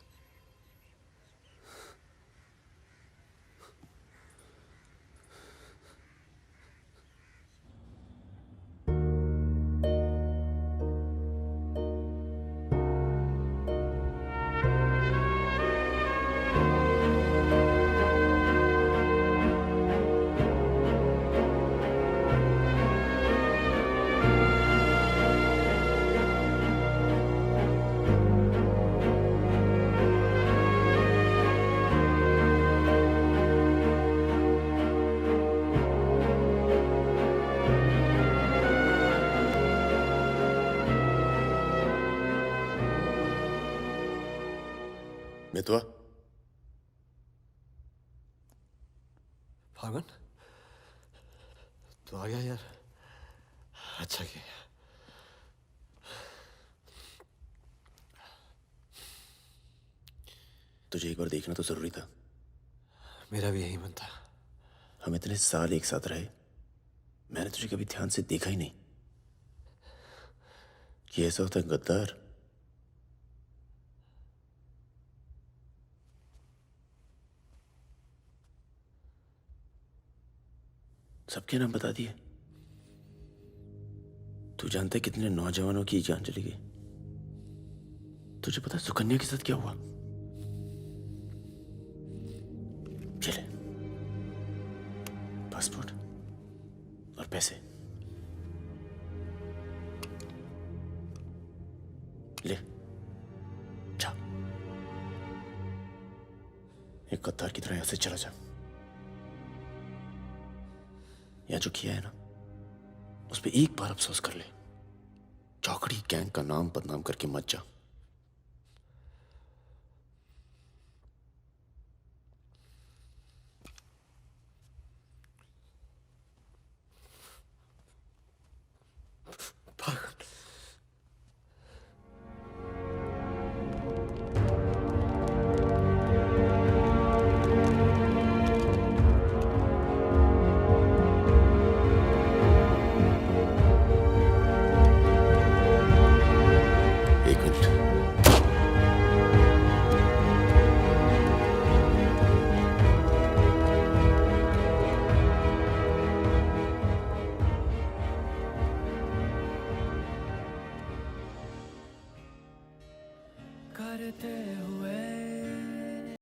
मितवा, फागुन तो आ गया यार, अच्छा किया। तुझे एक बार देखना तो जरूरी था। मेरा भी यही मन था। हम इतने साल एक साथ रहे, मैंने तुझे कभी ध्यान से देखा ही नहीं। ये ऐसा होता है गद्दार। सबके नाम बता दिए। तू जानता है कितने नौजवानों की जान चली गई? तुझे पता है सुकन्या के साथ क्या हुआ? चले, पासपोर्ट और पैसे ले, जा। एक गद्दार की तरह यहां से चला जा। या जो किया है ना, उस पर एक बार अफसोस कर ले। चौकड़ी गैंग का नाम बदनाम करके मत जा। करते हुए